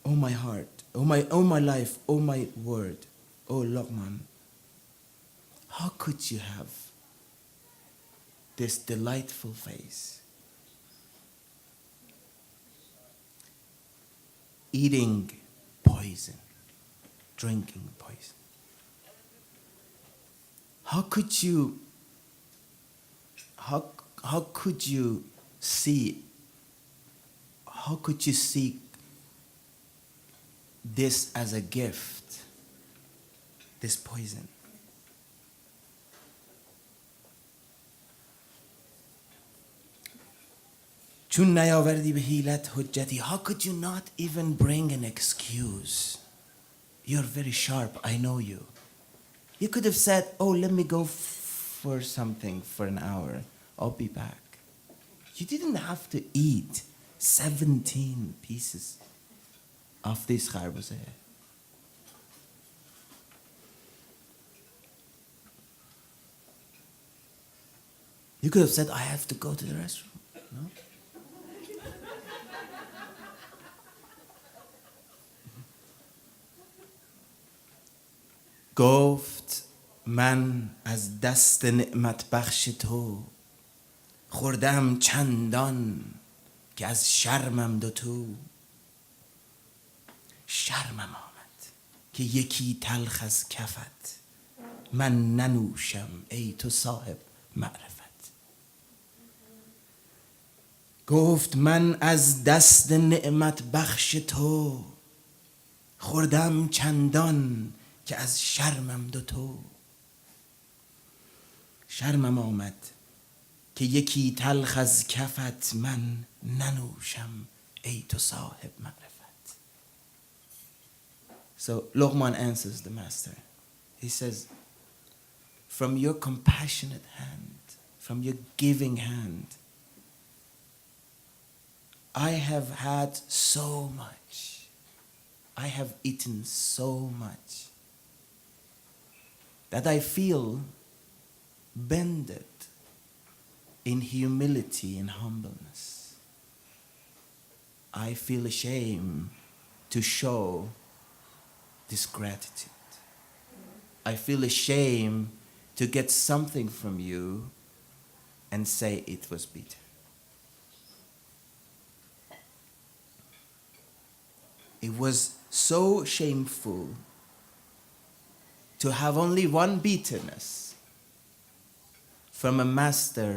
"Oh my heart, oh my life, oh my word, oh Luqman, how could you have this delightful face, eating poison, drinking poison? How could you see this as a gift, this poison?" چون نیاوردی به حیلت حجتی. How could you not even bring an excuse? You're very sharp, I know you. You could have said, "Oh, let me go for something for an hour. I'll be back." You didn't have to eat 17 pieces of this kharbuzeh. You could have said, "I have to go to the restroom." No? گفت من از دست نعمت بخش تو خوردم چندان که از شرمم دوتو شرمم آمد که یکی تلخ از کفت من ننوشم ای تو صاحب معرفت. گفت من از دست نعمت بخش تو خوردم چندان که از شرمم دوتو شرمم آمد که یکی تلخ از کفت من ننوشم ای تو صاحب معرفت. So Luqman answers the master. He says, from your compassionate hand, from your giving hand, I have had so much. I have eaten so much that I feel bended in humility and humbleness. I feel ashamed to show this gratitude. I feel ashamed to get something from you and say it was bitter. It was so shameful to have only one bitterness from a master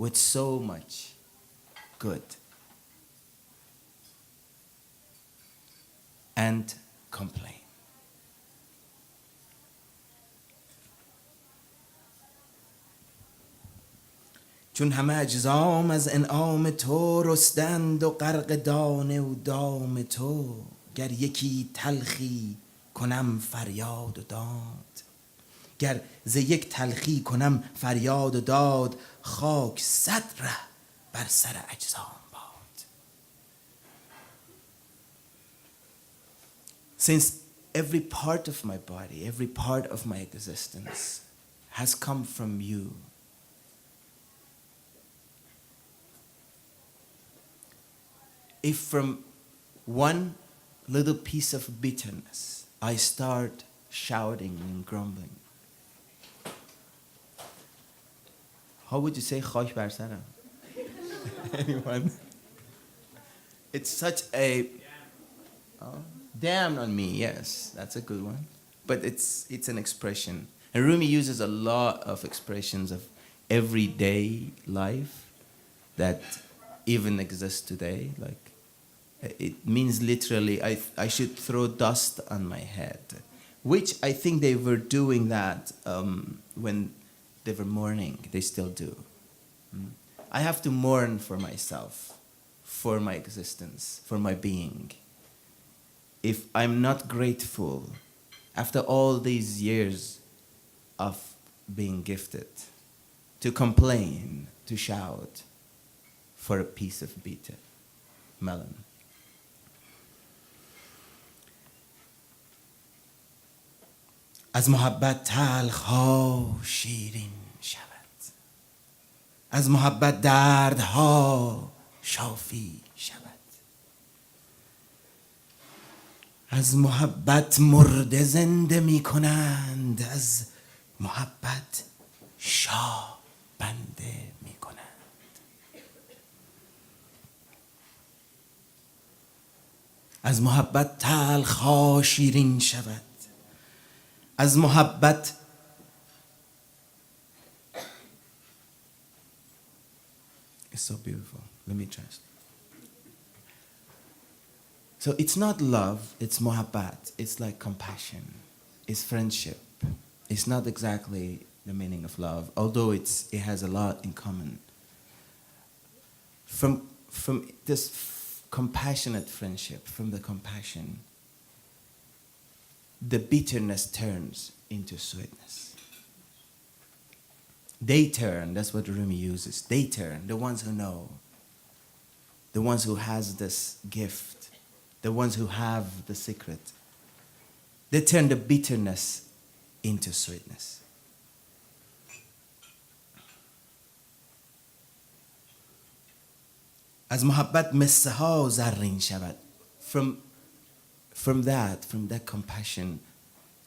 with so much good and complain. چون همه اجزام از انعام تو رستند و غرق دانه و دام تو گر یکی تلخی کنم فریاد و داد گر ز یک تلخی کنم فریاد و داد خاک صد ره بر سر اجزام باد. Since every part of my body, every part of my existence has come from you. If from one little piece of bitterness I start shouting and grumbling, how would you say خاک بر سرم? Anyone? It's such a damn on me. Yes, that's a good one. But it's an expression. And Rumi uses a lot of expressions of everyday life that even exist today. Like, it means literally, I should throw dust on my head, which I think they were doing that when they were mourning. They still do. I have to mourn for myself, for my existence, for my being. If I'm not grateful, after all these years of being gifted, to complain, to shout for a piece of bitter melon. از محبت تلخ ها شیرین شود، از محبت دردها شافی شود، از محبت مرده زنده می کنند، از محبت شاه بنده می کنند. از محبت تلخ ها شیرین شود، از محبت It's so beautiful. Let me translate. So it's not love, it's muhabbat. It's like compassion. It's friendship. It's not exactly the meaning of love, although it has a lot in common. From this compassionate friendship, from the compassion, the bitterness turns into sweetness. They turn, that's what Rumi uses. They turn, the ones who know, the ones who has this gift, the ones who have the secret. They turn the bitterness into sweetness. از محبت مسه ها زرین شود. From that compassion,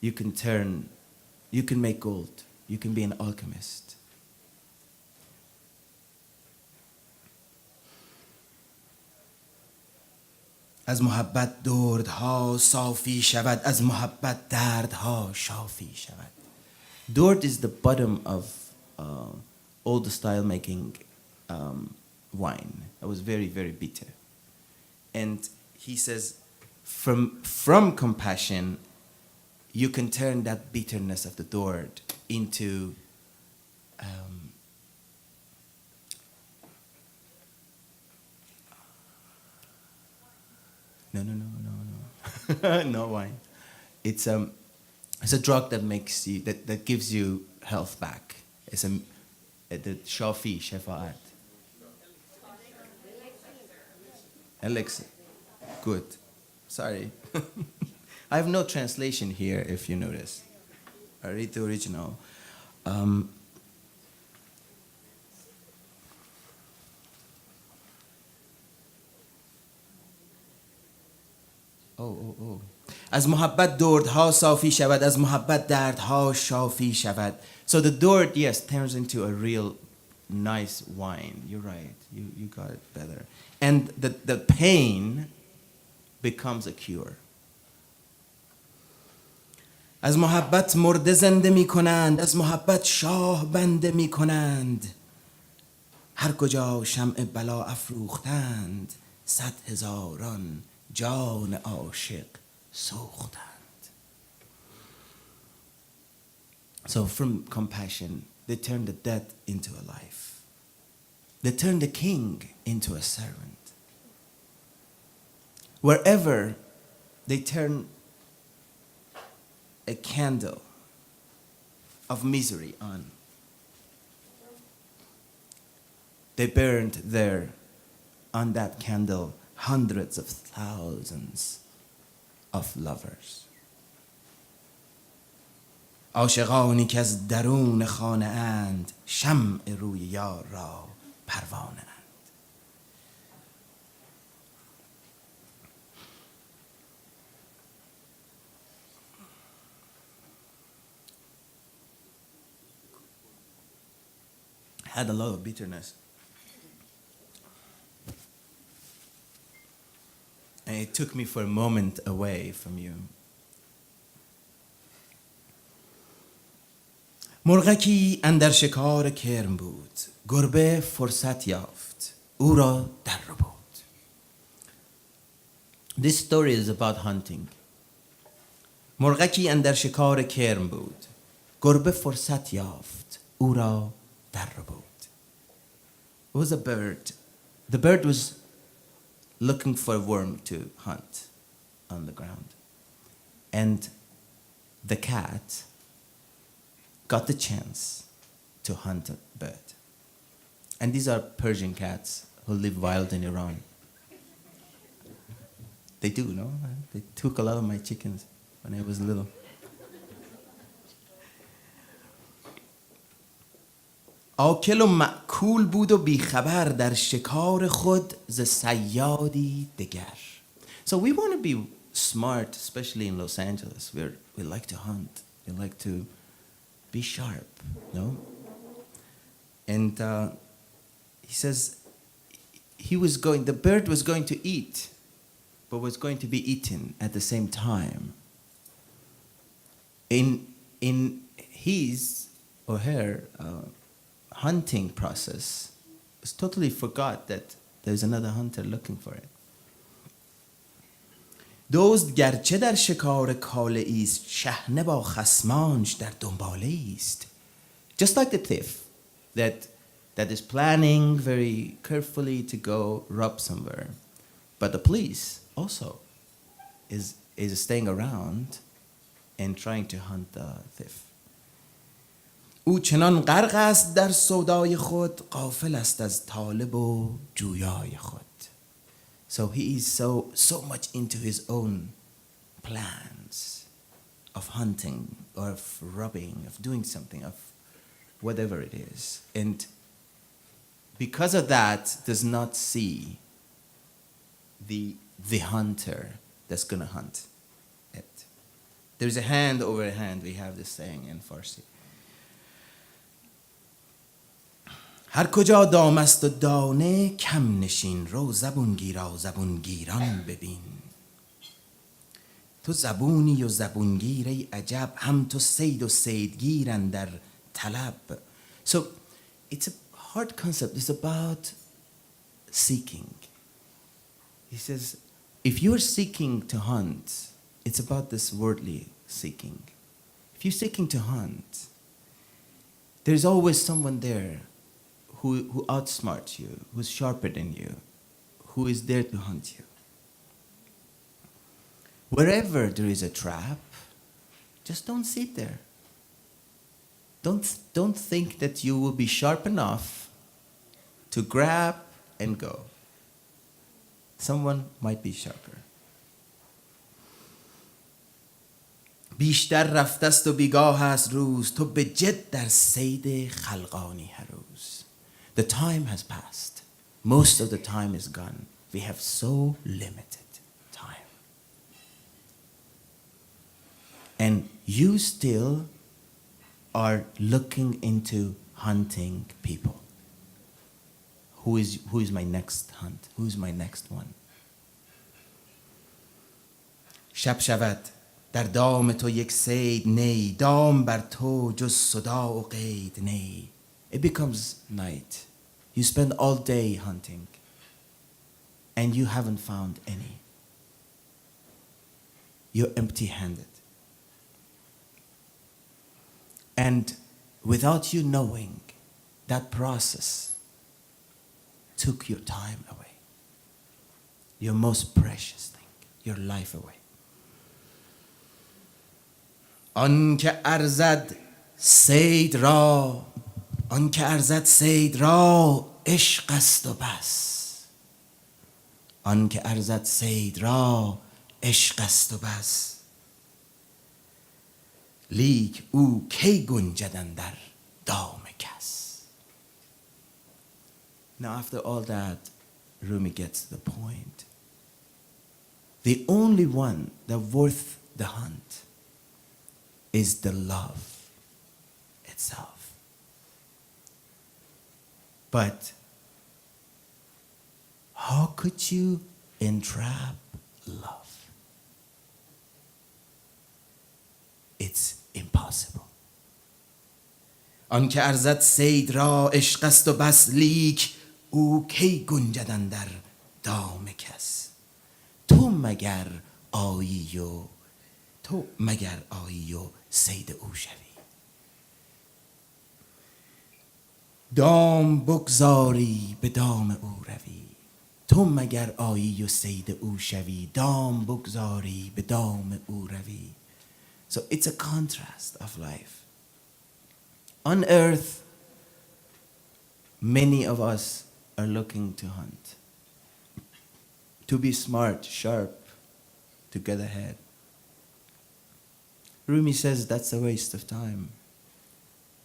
you can make gold. You can be an alchemist. از محبت دردها صافی شود، از محبت دردها شافی شود. Dord is the bottom of old style making wine. It was very, very bitter. And he says, from compassion, you can turn that bitterness of the Dord into no no wine. It's a drug that makes you that gives you health back. It's the shafi shafa'at elixir. Good. Sorry. I have no translation here, if you notice. I read the original. از محبت دردها صافی شود، از محبت دردها شافی شود. So the dord, yes, turns into a real nice wine. You're right. You got it better. And the pain becomes a cure. از محبت مرده زنده می کنند، از محبت شاه بنده می کنند. هر کجا شمع بلا افروختند، 100,000 جان عاشق سوختند. So from compassion, they turn the dead into a life. They turn the king into a servant. Wherever they turn a candle of misery on, they burned there on that candle hundreds of thousands of lovers. عاشقانی که از درون خانه اند، شمع روی یار را پروانه اند. Had a lot of bitterness. And it took me for a moment away from you. مرغکی اندر شکار کرم بود، گربه فرصت یافت، او را در ربود. This story is about hunting. مرغکی اندر شکار کرم بود، گربه فرصت یافت، او را در ربود. It was a bird. The bird was looking for a worm to hunt on the ground. And the cat got the chance to hunt a bird. And these are Persian cats who live wild in Iran. They do, no? They took a lot of my chickens when I was little. آکل و مأکول بود و بیخبر در شکار خود ز صیادی دگر. So we want to be smart, especially in Los Angeles, where we like to hunt, we like to be sharp, no? And he says the bird was going to eat, but was going to be eaten at the same time. In his or her hunting process, was totally forgot that there's another hunter looking for it. دزد گرچه در شکار کاله ایست، شحنه با خصمانش در دنباله ایست. Just like the thief that is planning very carefully to go rob somewhere, but the police also is staying around and trying to hunt the thief. او چنان غرق است در سودای خود، غافل است از طالب و جویای خود. So he is so much into his own plans of hunting or of robbing, of doing something, of whatever it is. And because of that, does not see the hunter that's going to hunt it. There's a hand over a hand, we have this saying in Farsi. هر کجا دام است و دانه کم نشین، رو زبونگیرا زبونگیران ببین. تو زبونی و زبونگیر ای عجب، هم تو صید و صیدگیر اندر طلب. So it's a hard concept. It's about seeking. He says, if you're seeking to hunt, it's about this worldly seeking. If you're seeking to hunt, there's always someone there who outsmarts you, who's sharper than you, who is there to hunt you. Wherever there is a trap, just don't sit there. Don't think that you will be sharp enough to grab and go. Someone might be sharper. بیشتر رفته است و بیگاه است روز، تو به جد در صید خلقانی هر روز. The time has passed. Most of the time is gone. We have so limited time. And you still are looking into hunting people. Who is my next hunt? Who is my next one? شب شود در دام تو یک صید نی، دام بر تو جز صدا و قید نی. It becomes night. You spend all day hunting and you haven't found any. You're empty-handed. And without you knowing, that process took your time away. Your most precious thing, your life away. آنکه ارزد صید را، آنکه ارزد صید را، عشق است و بس. آنکه ارزد صید را، عشق است و بس. لیک او کی گنجدن در دام کس. Now after all that, Rumi gets the point. The only one that worth the hunt is the love itself. But how could you entrap love? It's impossible. آن که ارزد صید را عشق است و بس، لیک او کی گنجدن در دام کس. تو مگر آیی و صید او شوی، دام بگذاری به دام او روی. تو مگر آیی و صید او شوی، دام بگذاری به دام او روی. So it's a contrast of life. On earth, many of us are looking to hunt, to be smart, sharp, to get ahead. Rumi says that's a waste of time.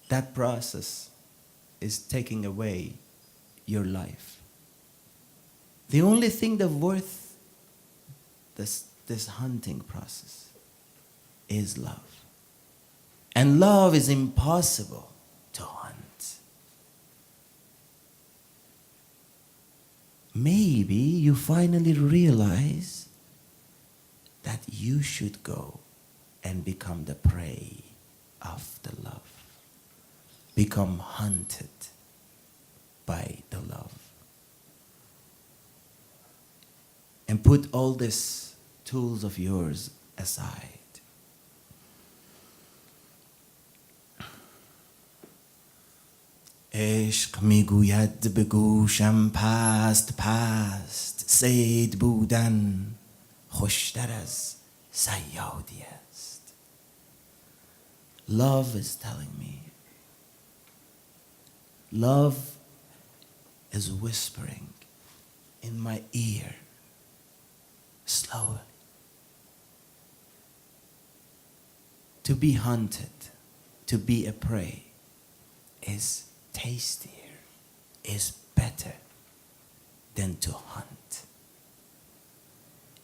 That process is taking away your life. The only thing that's worth this hunting process is love. And love is impossible to hunt. Maybe you finally realize that you should go and become the prey of the love. Become hunted by the love. And put all these tools of yours aside. عشق میگوید به گوشم پست پست، صید بودن خوشتر از صیادی است. Love is telling me. Love is whispering in my ear, slowly. To be hunted, to be a prey, is tastier, is better than to hunt.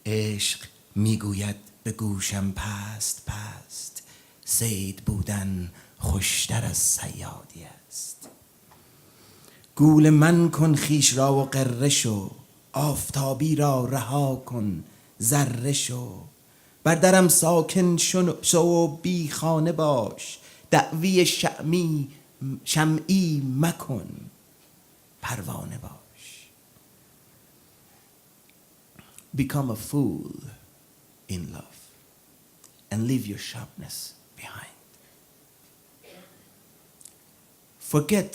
عشق میگوید به گوشم پست پست، صید بودن خوشتر از صیادی است. گول من کن خویش را و غره شو، آفتابی را رها کن ذره شو. بر درم ساکن شو و بی خانه باش، دعوی شمعی مکن پروانه باش. Become a fool in love and leave your sharpness behind. Forget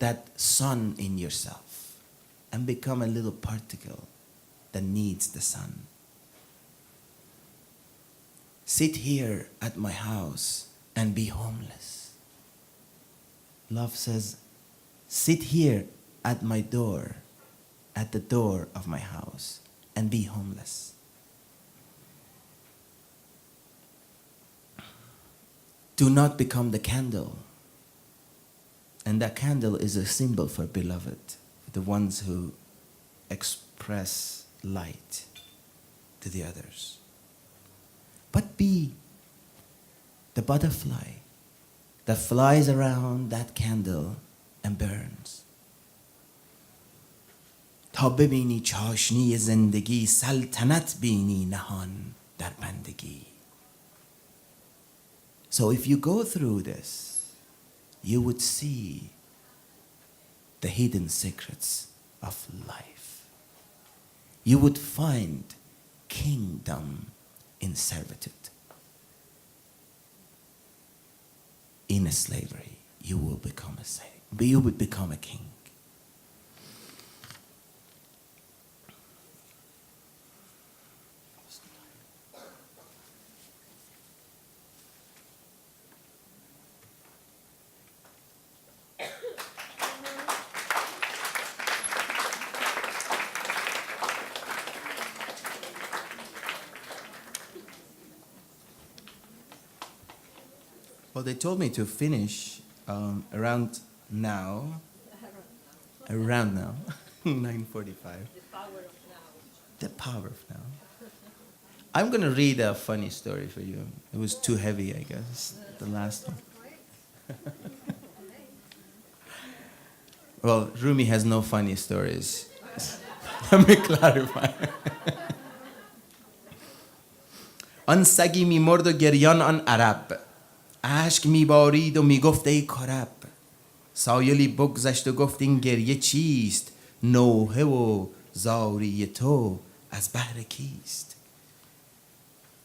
that sun in yourself and become a little particle that needs the sun. Sit here at my house and be homeless. Love says, sit here at my door, at the door of my house, and be homeless. Do not become the candle. And that candle is a symbol for beloved, the ones who express light to the others. But be the butterfly that flies around that candle and burns. تا ببینی چاشنی زندگی، سلطنت بینی نهان در بندگی. So if you go through this, you would see the hidden secrets of life. You would find kingdom in servitude. In slavery, you will become a slave. You would become a king. Well, they told me to finish around now. Around now. 9:45. The power of now. I'm going to read a funny story for you. It was too heavy, I guess, the last one. Well, Rumi has no funny stories. Let me clarify. آن سگی می‌مرد و گریان آن عرب اشک می‌بارید و می‌گفت ای کرب سایلی بگذشت و گفت این گریه چیست نوحه و زاری تو از بهر کیست.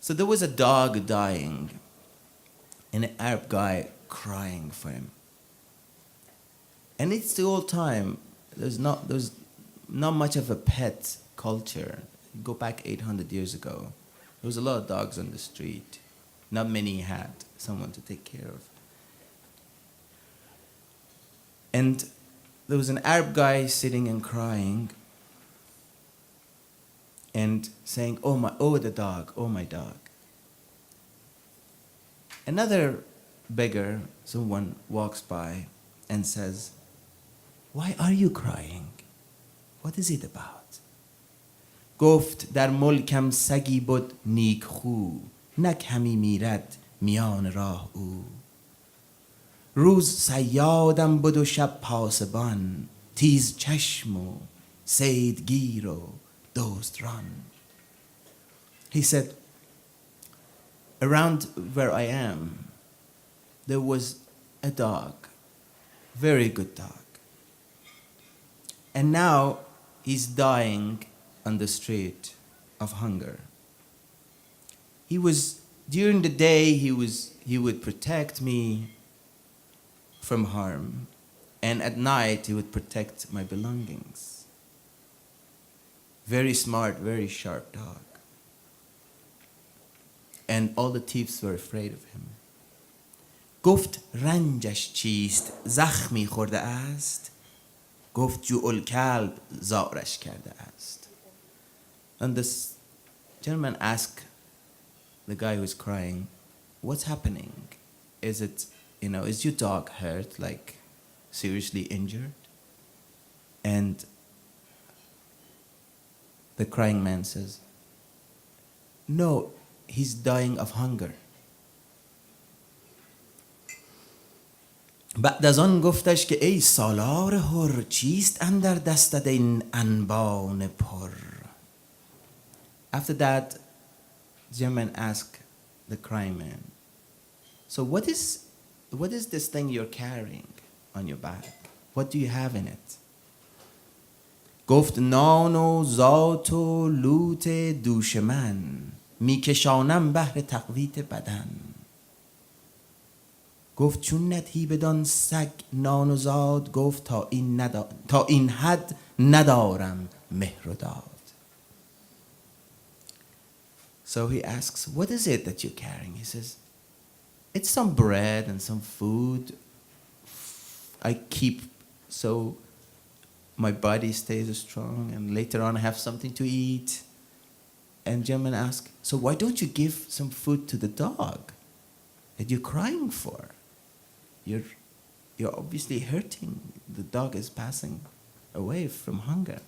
So there was a dog dying and an Arab guy crying for him. And it's the old time. There's not much of a pet culture. Go back 800 years ago. There was a lot of dogs on the street. Not many had someone to take care of. And there was an Arab guy sitting and crying and saying, oh the dog, oh my dog. Another beggar, someone walks by and says, why are you crying? What is it about? گفت در ملکم سگی بود نیک خو نک همی میرد میان راه او روز صیادم بود و شب پاسبان تیز چشم و صیدگیر و دزدران. He said, around where I am there was a dog, very good dog, and now he's dying on the street of hunger. During the day he would protect me from harm, and at night he would protect my belongings. Very smart, very sharp dog. And all the thieves were afraid of him. گفت رنجش چیست زخمی خورده است گفت جوع الکلب زارش کرده است. And this gentleman asked the guy who was crying, what's happening? Is your dog hurt, like seriously injured? And the crying man says, no, he's dying of hunger. بعد از آن گفتش که ای سالار حر چیست اندر دستت این انبان پر. After that, the young man asked the crying man, so what is this thing you're carrying on your back? What do you have in it? گفت نان و ذات و لوت دوش من میکشانم بهر تقویت بدن. گفت چون ندهی بدان سگ نان و زاد گفت تا این حد ندارم مهر و داد. So he asks, what is it that you're carrying? He says, it's some bread and some food I keep so my body stays strong and later on I have something to eat. And German asks, so why don't you give some food to the dog that you're crying for? You're obviously hurting. The dog is passing away from hunger.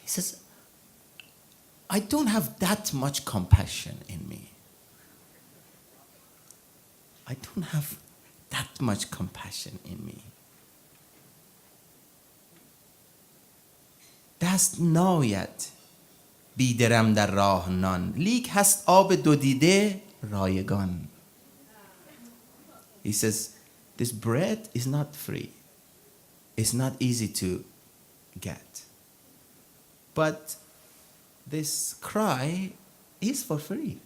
He says, I don't have that much compassion in me. I don't have that much compassion in me. دست ناید بیدرم در راه نان لیک هست آب دو دیده رایگان. He says, this bread is not free. It's not easy to get. But this cry is for free.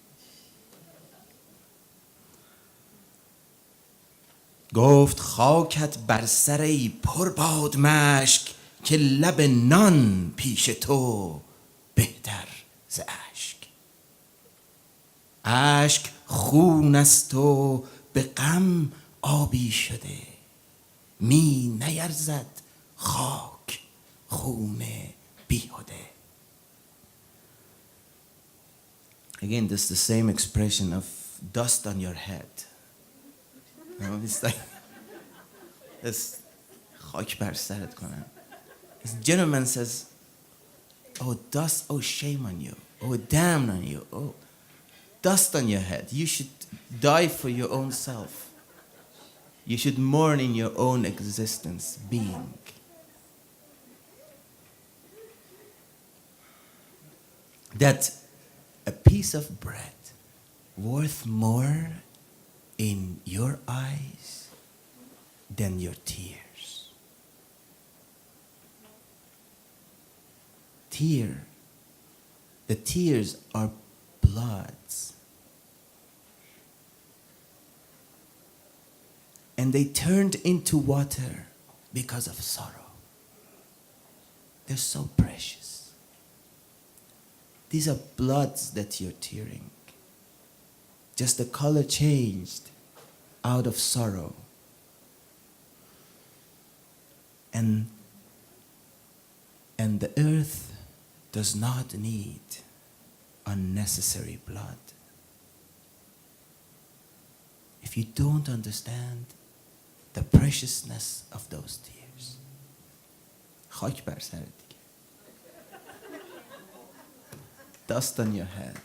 گفت خاکت بر سری پر باد مشک که لب نان پیش تو بهتر ز اشک. اشک خون است و به غم آبی شده می نیرزد خاک خون بیهوده. Again, this is the same expression of dust on your head. know, it's like, this خاک بر سرت کنم. This gentleman says, oh, dust, oh, shame on you. Oh, damn on you. Oh, dust on your head. You should die for your own self. You should mourn in your own existence, being. That a piece of bread worth more in your eyes than your tears. The tears are bloods. And they turned into water because of sorrow. They're so precious. These are bloods that you're tearing. Just the color changed out of sorrow. And the earth does not need unnecessary blood. If you don't understand the preciousness of those tears, خاک بر سرت دیگه. Dust on your head.